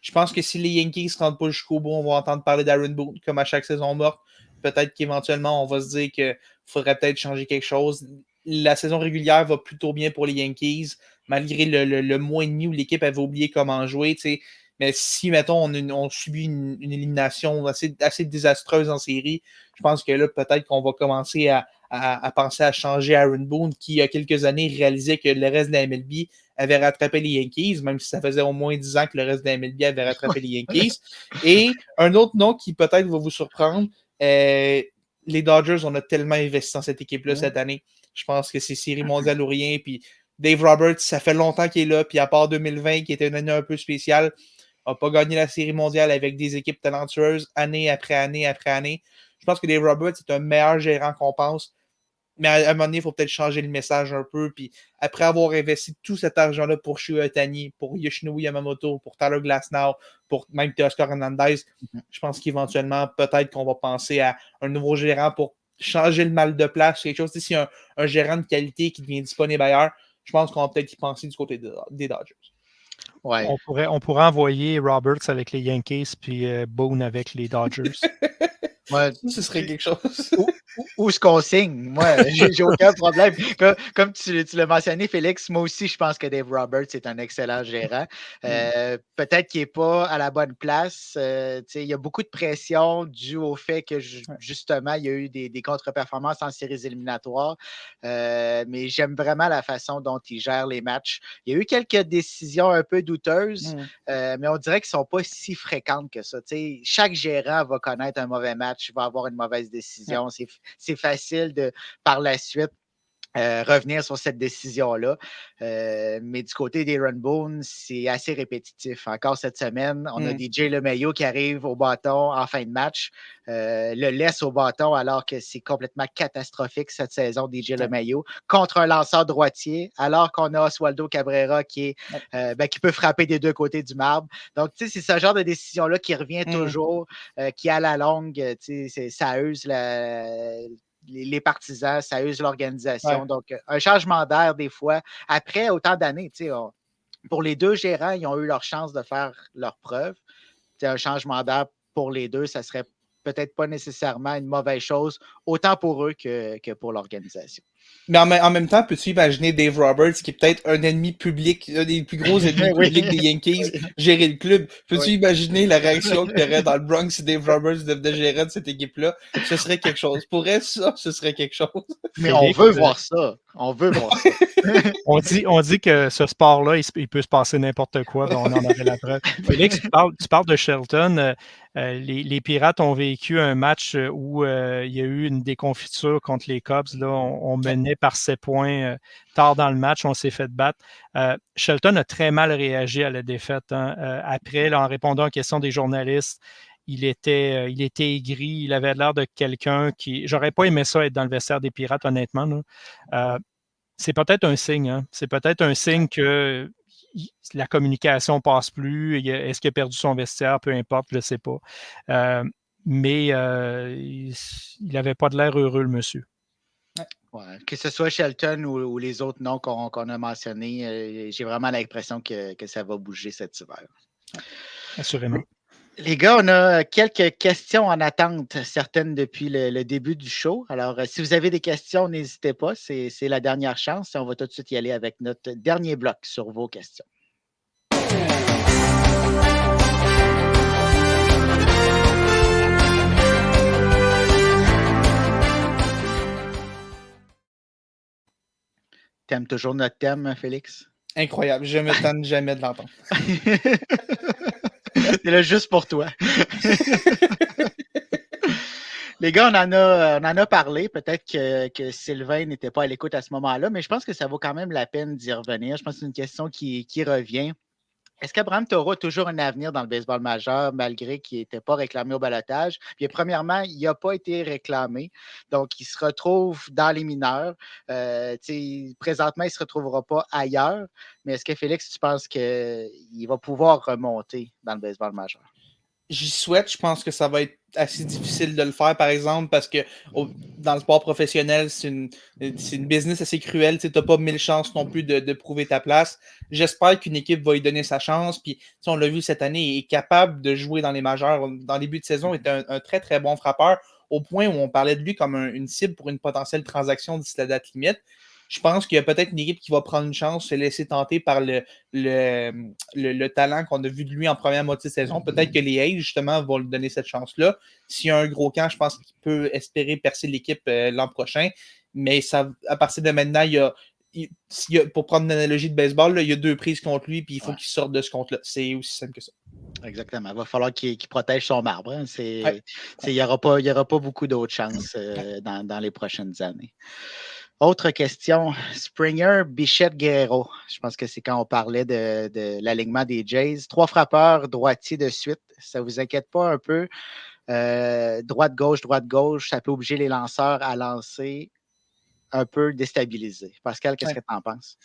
Je pense que si les Yankees ne se rendent pas jusqu'au bout, on va entendre parler d'Aaron Boone comme à chaque saison morte. Peut-être qu'éventuellement, on va se dire qu'il faudrait peut-être changer quelque chose. La saison régulière va plutôt bien pour les Yankees, malgré le mois et demi où l'équipe avait oublié comment jouer, tu sais. Mais si, mettons, on subit une élimination assez désastreuse en série, je pense que là, peut-être qu'on va commencer à penser à changer Aaron Boone, qui, il y a quelques années, réalisait que le reste de la MLB avait rattrapé les Yankees, même si ça faisait au moins 10 ans que le reste de la MLB avait rattrapé les Yankees. Et un autre nom qui peut-être va vous surprendre, les Dodgers, on a tellement investi dans cette équipe-là cette année. Je pense que c'est série mondiale ou rien. Puis Dave Roberts, ça fait longtemps qu'il est là. Puis à part 2020, qui était une année un peu spéciale, n'a pas gagné la série mondiale avec des équipes talentueuses année après année après année. Je pense que Dave Roberts est un meilleur gérant qu'on pense. Mais à un moment donné, il faut peut-être changer le message un peu. Puis après avoir investi tout cet argent-là pour Shohei Ohtani, pour Yoshinobu Yamamoto, pour Tyler Glasnow, pour même Teoscar Hernandez, je pense qu'éventuellement, peut-être qu'on va penser à un nouveau gérant pour changer le mal de place. Quelque chose, si un gérant de qualité qui devient disponible ailleurs, je pense qu'on va peut-être y penser du côté des Dodgers. Ouais. On pourrait envoyer Roberts avec les Yankees puis Boone avec les Dodgers. Ouais, ce serait quelque chose. Où est-ce qu'on signe? Moi, j'ai aucun problème. Comme tu l'as mentionné, Félix, moi aussi, je pense que Dave Roberts est un excellent gérant. Peut-être qu'il n'est pas à la bonne place. Il y a beaucoup de pression due au fait que, justement, il y a eu des contre-performances en séries éliminatoires. Mais j'aime vraiment la façon dont il gère les matchs. Il y a eu quelques décisions un peu douteuses, mais on dirait qu'ils ne sont pas si fréquentes que ça. Chaque gérant va connaître un mauvais match, va avoir une mauvaise décision. C'est facile de, par la suite, revenir sur cette décision-là. Mais du côté des Aaron Boone, c'est assez répétitif. Encore cette semaine, on a DJ LeMahieu qui arrive au bâton en fin de match, le laisse au bâton alors que c'est complètement catastrophique cette saison, DJ LeMahieu, contre un lanceur droitier, alors qu'on a Oswaldo Cabrera qui peut frapper des deux côtés du marbre. Donc, c'est ce genre de décision-là qui revient toujours, qui à la longue, ça use les partisans, ça use l'organisation. Ouais. Donc, un changement d'air, des fois, après autant d'années, pour les deux gérants, ils ont eu leur chance de faire leur preuve. Un changement d'air pour les deux, ça serait peut-être pas nécessairement une mauvaise chose, autant pour eux que pour l'organisation. Mais en même temps, peux-tu imaginer Dave Roberts, qui est peut-être un ennemi public, un des plus gros ennemis publics des Yankees, gérer le club? Peux-tu imaginer la réaction qu'il y aurait dans le Bronx si Dave Roberts devenait gérant de cette équipe-là? Ce serait quelque chose. Pour elle, ça, ce serait quelque chose. Mais on veut voir ça. On veut voir ça. on dit que ce sport-là, il peut se passer n'importe quoi. On en aurait la preuve. Félix, tu parles de Shelton. Les Pirates ont vécu un match où il y a eu une déconfiture contre les Cubs. Là, on menait par 7 points tard dans le match, on s'est fait battre. Shelton a très mal réagi à la défaite. Après, là, en répondant aux questions des journalistes, il était aigri, il avait l'air de quelqu'un qui... J'aurais pas aimé ça être dans le vestiaire des Pirates, honnêtement. C'est peut-être un signe. Hein? C'est peut-être un signe que la communication passe plus. Est-ce qu'il a perdu son vestiaire? Peu importe, je ne sais pas. Mais il n'avait pas de l'air heureux, le monsieur. Ouais. Que ce soit Shelton ou les autres noms qu'on a mentionnés, j'ai vraiment l'impression que ça va bouger cet hiver. Assurément. Les gars, on a quelques questions en attente, certaines depuis le début du show. Alors, si vous avez des questions, n'hésitez pas, c'est la dernière chance. On va tout de suite y aller avec notre dernier bloc sur vos questions. T'aimes toujours notre thème, Félix? Incroyable, je me tente jamais de l'entendre. C'est là juste pour toi. Les gars, on en a parlé. Peut-être que Sylvain n'était pas à l'écoute à ce moment-là, mais je pense que ça vaut quand même la peine d'y revenir. Je pense que c'est une question qui revient. Est-ce qu'Abraham Toro a toujours un avenir dans le baseball majeur, malgré qu'il n'était pas réclamé au balotage? Puis, premièrement, il n'a pas été réclamé. Donc, il se retrouve dans les mineurs. Présentement, il ne se retrouvera pas ailleurs. Mais est-ce que, Félix, tu penses qu'il va pouvoir remonter dans le baseball majeur? J'y souhaite. Je pense que ça va être assez difficile de le faire, par exemple, parce que dans le sport professionnel, c'est une business assez cruelle. Tu n'as pas 1000 chances non plus de prouver ta place. J'espère qu'une équipe va lui donner sa chance. Puis, on l'a vu cette année, il est capable de jouer dans les majeurs. Dans le début de saison, il était un très, très bon frappeur, au point où on parlait de lui comme une cible pour une potentielle transaction d'ici la date limite. Je pense qu'il y a peut-être une équipe qui va prendre une chance, se laisser tenter par le talent qu'on a vu de lui en première moitié de saison. Peut-être que les A's, justement, vont lui donner cette chance-là. S'il y a un gros camp, je pense qu'il peut espérer percer l'équipe l'an prochain. Mais à partir de maintenant, pour prendre une analogie de baseball, là, il y a 2 prises contre lui, puis il faut qu'il sorte de ce compte-là. C'est aussi simple que ça. Exactement. Il va falloir qu'il protège son marbre. Hein. Il n'y aura pas beaucoup d'autres chances dans les prochaines années. Autre question, Springer, Bichette, Guerrero. Je pense que c'est quand on parlait de l'alignement des Jays. 3 frappeurs droitiers de suite. Ça ne vous inquiète pas un peu? Droite-gauche, ça peut obliger les lanceurs à lancer un peu déstabilisés. Pascal, qu'est-ce que tu en penses?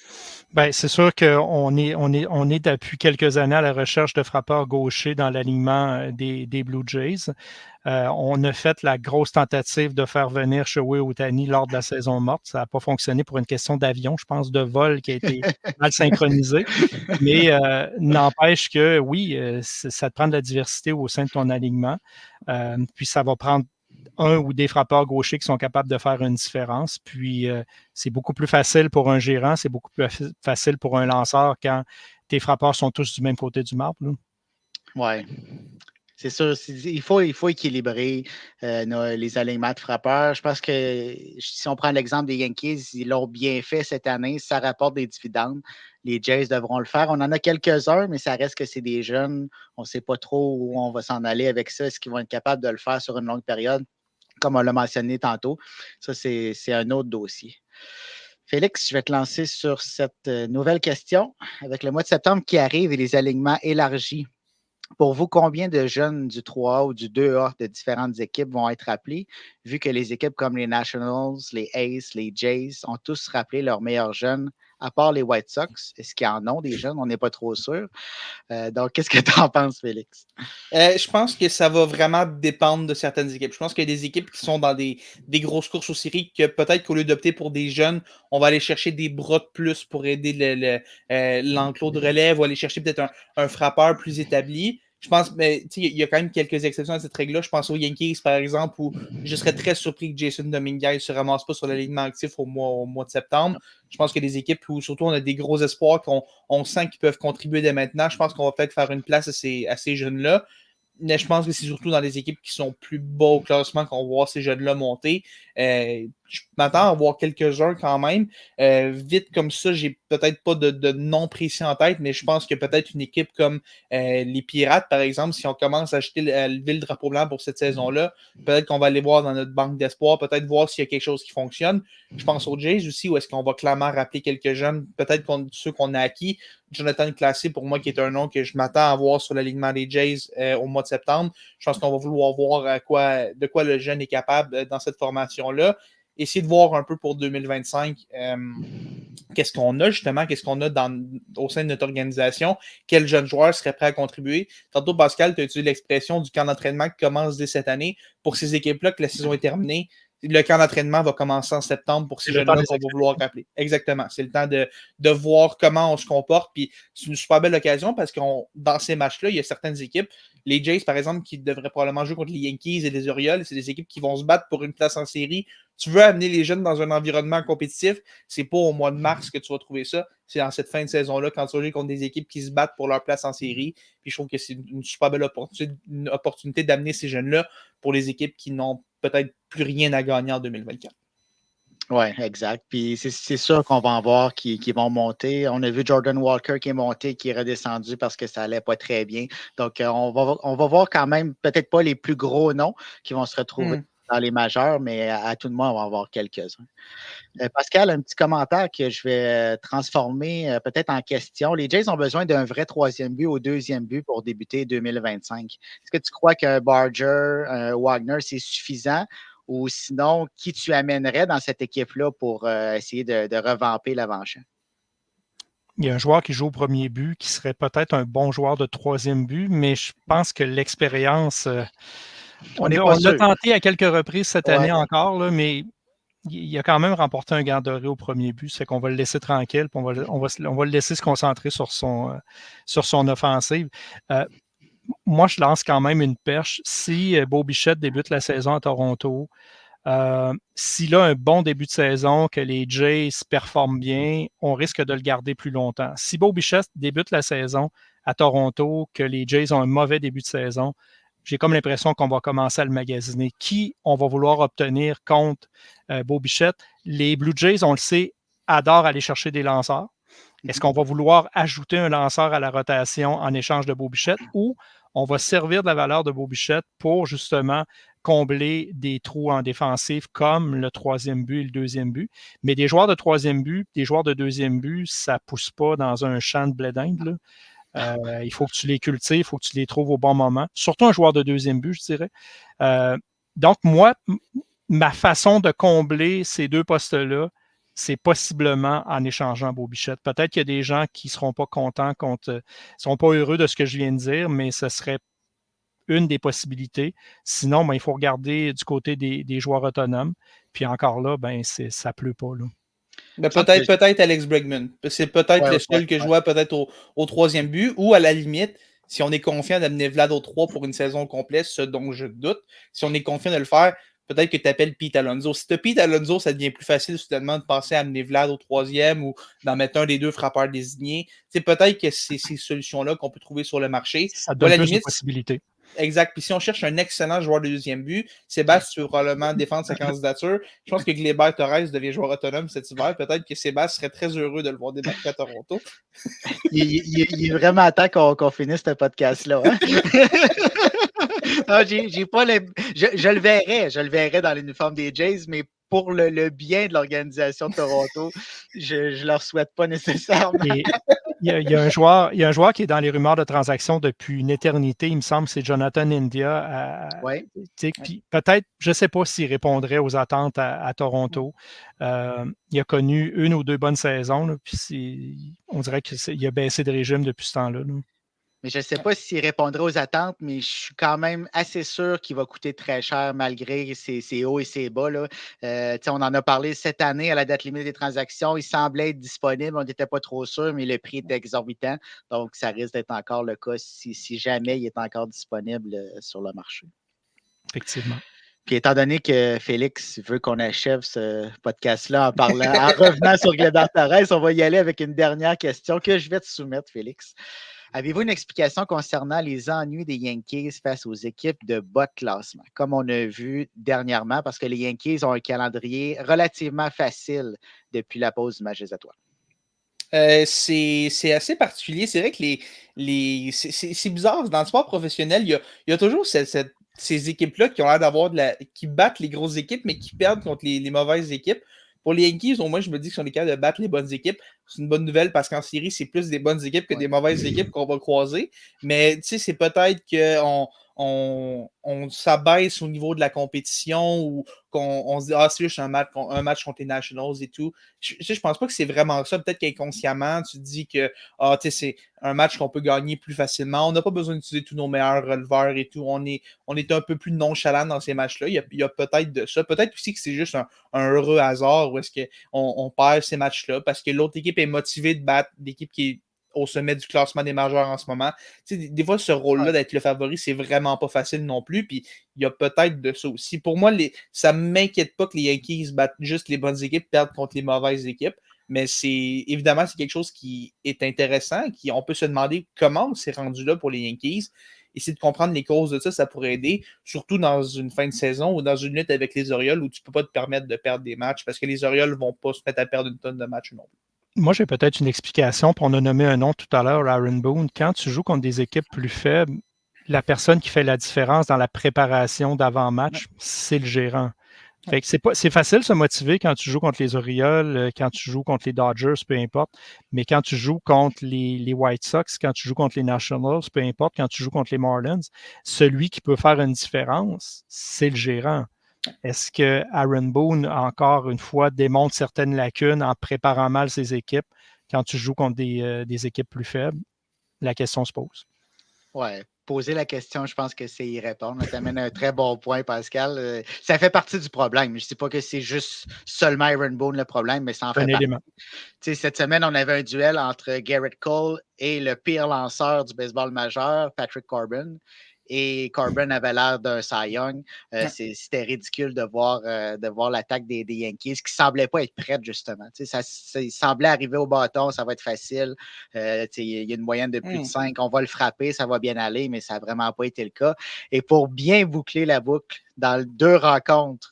Bien, c'est sûr qu'on est depuis quelques années à la recherche de frappeurs gauchers dans l'alignement des Blue Jays. On a fait la grosse tentative de faire venir Shohei Ohtani lors de la saison morte. Ça n'a pas fonctionné pour une question d'avion, je pense, de vol qui a été mal synchronisé. Mais n'empêche que oui, ça te prend de la diversité au sein de ton alignement. Puis ça va prendre un ou des frappeurs gauchers qui sont capables de faire une différence. Puis, c'est beaucoup plus facile pour un gérant, c'est beaucoup plus facile pour un lanceur quand tes frappeurs sont tous du même côté du marbre. Oui. C'est sûr, il faut équilibrer les alignements de frappeurs. Je pense que si on prend l'exemple des Yankees, ils l'ont bien fait cette année. Ça rapporte des dividendes. Les Jays devront le faire. On en a quelques-uns, mais ça reste que c'est des jeunes. On ne sait pas trop où on va s'en aller avec ça. Est-ce qu'ils vont être capables de le faire sur une longue période? Comme on l'a mentionné tantôt. Ça, c'est un autre dossier. Félix, je vais te lancer sur cette nouvelle question. Avec le mois de septembre qui arrive et les alignements élargis, pour vous, combien de jeunes du 3A ou du 2A de différentes équipes vont être appelés, vu que les équipes comme les Nationals, les Aces, les Jays ont tous rappelé leurs meilleurs jeunes, à part les White Sox? Est-ce qu'ils en ont des jeunes? On n'est pas trop sûr. Donc, qu'est-ce que tu en penses, Félix? Je pense que ça va vraiment dépendre de certaines équipes. Je pense qu'il y a des équipes qui sont dans des grosses courses aux séries que peut-être qu'au lieu d'opter pour des jeunes, on va aller chercher des bras de plus pour aider l'enclos de relève ou aller chercher peut-être un frappeur plus établi. Je pense, mais il y a quand même quelques exceptions à cette règle-là. Je pense aux Yankees, par exemple, où je serais très surpris que Jason Dominguez ne se ramasse pas sur l'alignement actif au mois de septembre. Je pense qu'il y a des équipes où surtout on a des gros espoirs qu'on sent qu'ils peuvent contribuer dès maintenant. Je pense qu'on va peut-être faire une place à ces jeunes-là. Mais je pense que c'est surtout dans les équipes qui sont plus bas au classement qu'on va voir ces jeunes-là monter. je m'attends à voir quelques-uns quand même. Vite comme ça, j'ai peut-être pas de nom précis en tête, mais je pense que peut-être une équipe comme les Pirates, par exemple, si on commence à lever le drapeau blanc pour cette saison-là, peut-être qu'on va aller voir dans notre banque d'espoir, peut-être voir s'il y a quelque chose qui fonctionne. Je pense aux Jays aussi, où est-ce qu'on va clairement rappeler quelques jeunes, peut-être ceux qu'on a acquis. Jonathan Classé, pour moi, qui est un nom que je m'attends à voir sur l'alignement des Jays au mois de septembre. Je pense qu'on va vouloir voir de quoi le jeune est capable dans cette formation-là. Essayer de voir un peu pour 2025 qu'est-ce qu'on a justement, qu'est-ce qu'on a au sein de notre organisation, quels jeunes joueurs seraient prêts à contribuer. Tantôt, Pascal, tu as utilisé l'expression du camp d'entraînement qui commence dès cette année. Pour ces équipes-là, que la saison est terminée, le camp d'entraînement va commencer en septembre pour ces jeunes-là qu'on va vouloir rappeler. Exactement. C'est le temps de voir comment on se comporte. Puis c'est une super belle occasion parce que dans ces matchs-là, il y a certaines équipes, les Jays, par exemple, qui devraient probablement jouer contre les Yankees et les Orioles. C'est des équipes qui vont se battre pour une place en série. Tu veux amener les jeunes dans un environnement compétitif, c'est pas au mois de mars que tu vas trouver ça. C'est dans cette fin de saison-là, quand tu vas jouer contre des équipes qui se battent pour leur place en série. Puis je trouve que c'est une super belle opportunité d'amener ces jeunes-là pour les équipes qui n'ont peut-être plus rien à gagner en 2024. Oui, exact. Puis c'est sûr qu'on va en voir qui vont monter. On a vu Jordan Walker qui est monté, qui est redescendu parce que ça allait pas très bien. Donc, on va voir quand même peut-être pas les plus gros noms qui vont se retrouver dans les majeurs, mais à tout le moins, on va en voir quelques-uns. Pascal, un petit commentaire que je vais transformer peut-être en question. Les Jays ont besoin d'un vrai troisième but au deuxième but pour débuter 2025. Est-ce que tu crois qu'un Barger, un Wagner, c'est suffisant? Ou sinon, qui tu amènerais dans cette équipe-là pour essayer de revamper l'avant-champ? Il y a un joueur qui joue au premier but qui serait peut-être un bon joueur de troisième but, mais je pense que l'expérience, on l'a tenté à quelques reprises cette année encore, là, mais il a quand même remporté un Gant doré au premier but. C'est qu'on va le laisser tranquille, puis on va le laisser se concentrer sur son offensive. Moi, je lance quand même une perche. Si Bo Bichette débute la saison à Toronto, s'il a un bon début de saison, que les Jays performent bien, on risque de le garder plus longtemps. Si Bo Bichette débute la saison à Toronto, que les Jays ont un mauvais début de saison, j'ai comme l'impression qu'on va commencer à le magasiner. Qui on va vouloir obtenir contre Bo Bichette? Les Blue Jays, on le sait, adorent aller chercher des lanceurs. Est-ce qu'on va vouloir ajouter un lanceur à la rotation en échange de Bo Bichette ou on va servir de la valeur de Bo Bichette pour justement combler des trous en défensif comme le troisième but et le deuxième but. Mais des joueurs de troisième but, des joueurs de deuxième but, ça ne pousse pas dans un champ de blé d'Inde. Il faut que tu les cultives, il faut que tu les trouves au bon moment. Surtout un joueur de deuxième but, je dirais. Donc, moi, ma façon de combler ces deux postes-là, c'est possiblement en échangeant Bo Bichette. Peut-être qu'il y a des gens qui ne seront pas contents, ne seront pas heureux de ce que je viens de dire, mais ce serait une des possibilités. Sinon, ben, il faut regarder du côté des joueurs autonomes. Puis encore là, ben, ça ne pleut pas. Là. Ben, peut-être Alex Bregman. C'est peut-être le seul que je vois peut-être au troisième but, ou à la limite, si on est confiant d'amener Vlad au 3 pour une saison complète, ce dont je doute, si on est confiant de le faire, peut-être que tu appelles Pete Alonso. Si tu as Pete Alonso, ça devient plus facile soudainement de passer à amener Vlad au troisième ou d'en mettre un des deux frappeurs désignés. C'est peut-être que c'est ces solutions-là qu'on peut trouver sur le marché. Ça donne plus de possibilités. Exact. Puis si on cherche un excellent joueur de deuxième but, Sébastien peut probablement défendre sa candidature. Je pense que Gleyber Torres devient joueur autonome cet hiver. Peut-être que Sébastien serait très heureux de le voir débarquer à Toronto. Il est vraiment temps qu'on finisse ce podcast-là. Hein? Non, j'ai pas je le verrais dans l'uniforme des Jays, mais pour le bien de l'organisation de Toronto, je leur souhaite pas nécessairement. Il y a un joueur qui est dans les rumeurs de transaction depuis une éternité, il me semble, c'est Jonathan India. Puis peut-être, je ne sais pas s'il répondrait aux attentes à Toronto. Il a connu une ou deux bonnes saisons, là, puis on dirait qu'il a baissé de régime depuis ce temps-là. Là. Mais je ne sais pas s'il répondrait aux attentes, mais je suis quand même assez sûr qu'il va coûter très cher malgré ses hauts et ses bas. Là. On en a parlé cette année à la date limite des transactions. Il semblait être disponible. On n'était pas trop sûr, mais le prix est exorbitant. Donc, ça risque d'être encore le cas si jamais il est encore disponible sur le marché. Effectivement. Puis étant donné que Félix veut qu'on achève ce podcast-là en revenant sur Gleyber Torres, on va y aller avec une dernière question que je vais te soumettre, Félix. Avez-vous une explication concernant les ennuis des Yankees face aux équipes de bas de classement, comme on a vu dernièrement, parce que les Yankees ont un calendrier relativement facile depuis la pause du match des étoiles? C'est assez particulier. C'est vrai que c'est bizarre. Dans le sport professionnel, il y a toujours ces équipes-là qui ont l'air qui battent les grosses équipes, mais qui perdent contre les mauvaises équipes. Pour les Yankees, au moins, je me dis qu'ils sont les capables de battre les bonnes équipes. C'est une bonne nouvelle parce qu'en série, c'est plus des bonnes équipes que des mauvaises équipes qu'on va croiser. Mais tu sais, c'est peut-être qu'on s'abaisse au niveau de la compétition ou qu'on se dit, ah, c'est juste un match contre les Nationals et tout. Je pense pas que c'est vraiment ça. Peut-être qu'inconsciemment, tu te dis que c'est un match qu'on peut gagner plus facilement. On n'a pas besoin d'utiliser tous nos meilleurs releveurs et tout. On est un peu plus nonchalant dans ces matchs-là. Il y a peut-être de ça. Peut-être aussi que c'est juste un heureux hasard où est-ce qu'on perd ces matchs-là parce que l'autre équipe est motivée de battre l'équipe qui est au sommet du classement des majeurs en ce moment. Tu sais, des fois, ce rôle-là d'être le favori, c'est vraiment pas facile non plus. Puis il y a peut-être de ça aussi. Pour moi, ça ne m'inquiète pas que les Yankees battent juste les bonnes équipes, perdent contre les mauvaises équipes. Mais évidemment, c'est quelque chose qui est intéressant. On peut se demander comment on s'est rendu là pour les Yankees. Essayer de comprendre les causes de ça, ça pourrait aider, surtout dans une fin de saison ou dans une lutte avec les Orioles où tu ne peux pas te permettre de perdre des matchs parce que les Orioles ne vont pas se mettre à perdre une tonne de matchs non plus. Moi, j'ai peut-être une explication. Puis on a nommé un nom tout à l'heure, Aaron Boone. Quand tu joues contre des équipes plus faibles, la personne qui fait la différence dans la préparation d'avant-match, c'est le gérant. Fait que c'est facile de se motiver quand tu joues contre les Orioles, quand tu joues contre les Dodgers, peu importe. Mais quand tu joues contre les White Sox, quand tu joues contre les Nationals, peu importe, quand tu joues contre les Marlins, celui qui peut faire une différence, c'est le gérant. Est-ce que Aaron Boone, encore une fois, démontre certaines lacunes en préparant mal ses équipes quand tu joues contre des équipes plus faibles? La question se pose. Oui, poser la question, je pense que c'est y répondre. Tu amènes un très bon point, Pascal. Ça fait partie du problème. Je ne dis pas que c'est juste seulement Aaron Boone le problème, mais ça en fait partie. Élément. Cette semaine, on avait un duel entre Garrett Cole et le pire lanceur du baseball majeur, Patrick Corbin. Et Corbin avait l'air d'un Cy Young. C'était ridicule de voir l'attaque des Yankees qui ne semblait pas être prête, justement. Ça semblait arriver au bâton, ça va être facile. Il y a une moyenne de plus de 5. On va le frapper, ça va bien aller, mais ça n'a vraiment pas été le cas. Et pour bien boucler la boucle, dans 2 rencontres,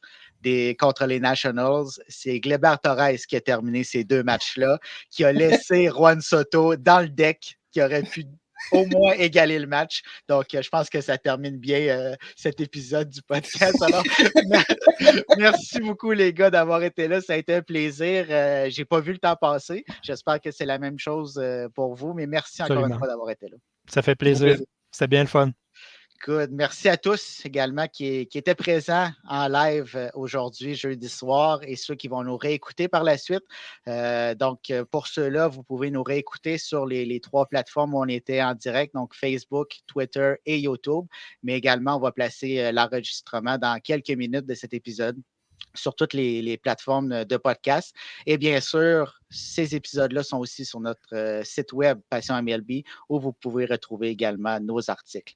contre les Nationals, c'est Gleyber Torres qui a terminé ces 2 matchs-là, qui a laissé Juan Soto dans le deck, qui aurait pu au moins égaler le match. Donc, je pense que ça termine bien cet épisode du podcast. Alors, merci beaucoup, les gars, d'avoir été là. Ça a été un plaisir. Je n'ai pas vu le temps passer. J'espère que c'est la même chose pour vous, mais merci encore une fois d'avoir été là. Ça fait plaisir. C'était bien le fun. Good. Merci à tous également qui étaient présents en live aujourd'hui, jeudi soir, et ceux qui vont nous réécouter par la suite. Donc, pour ceux-là, vous pouvez nous réécouter sur les 3 plateformes où on était en direct, donc Facebook, Twitter et YouTube. Mais également, on va placer l'enregistrement dans quelques minutes de cet épisode sur toutes les plateformes de podcast. Et bien sûr, ces épisodes-là sont aussi sur notre site web Passion MLB où vous pouvez retrouver également nos articles.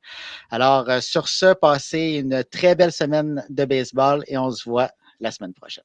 Alors, sur ce, passez une très belle semaine de baseball et on se voit la semaine prochaine.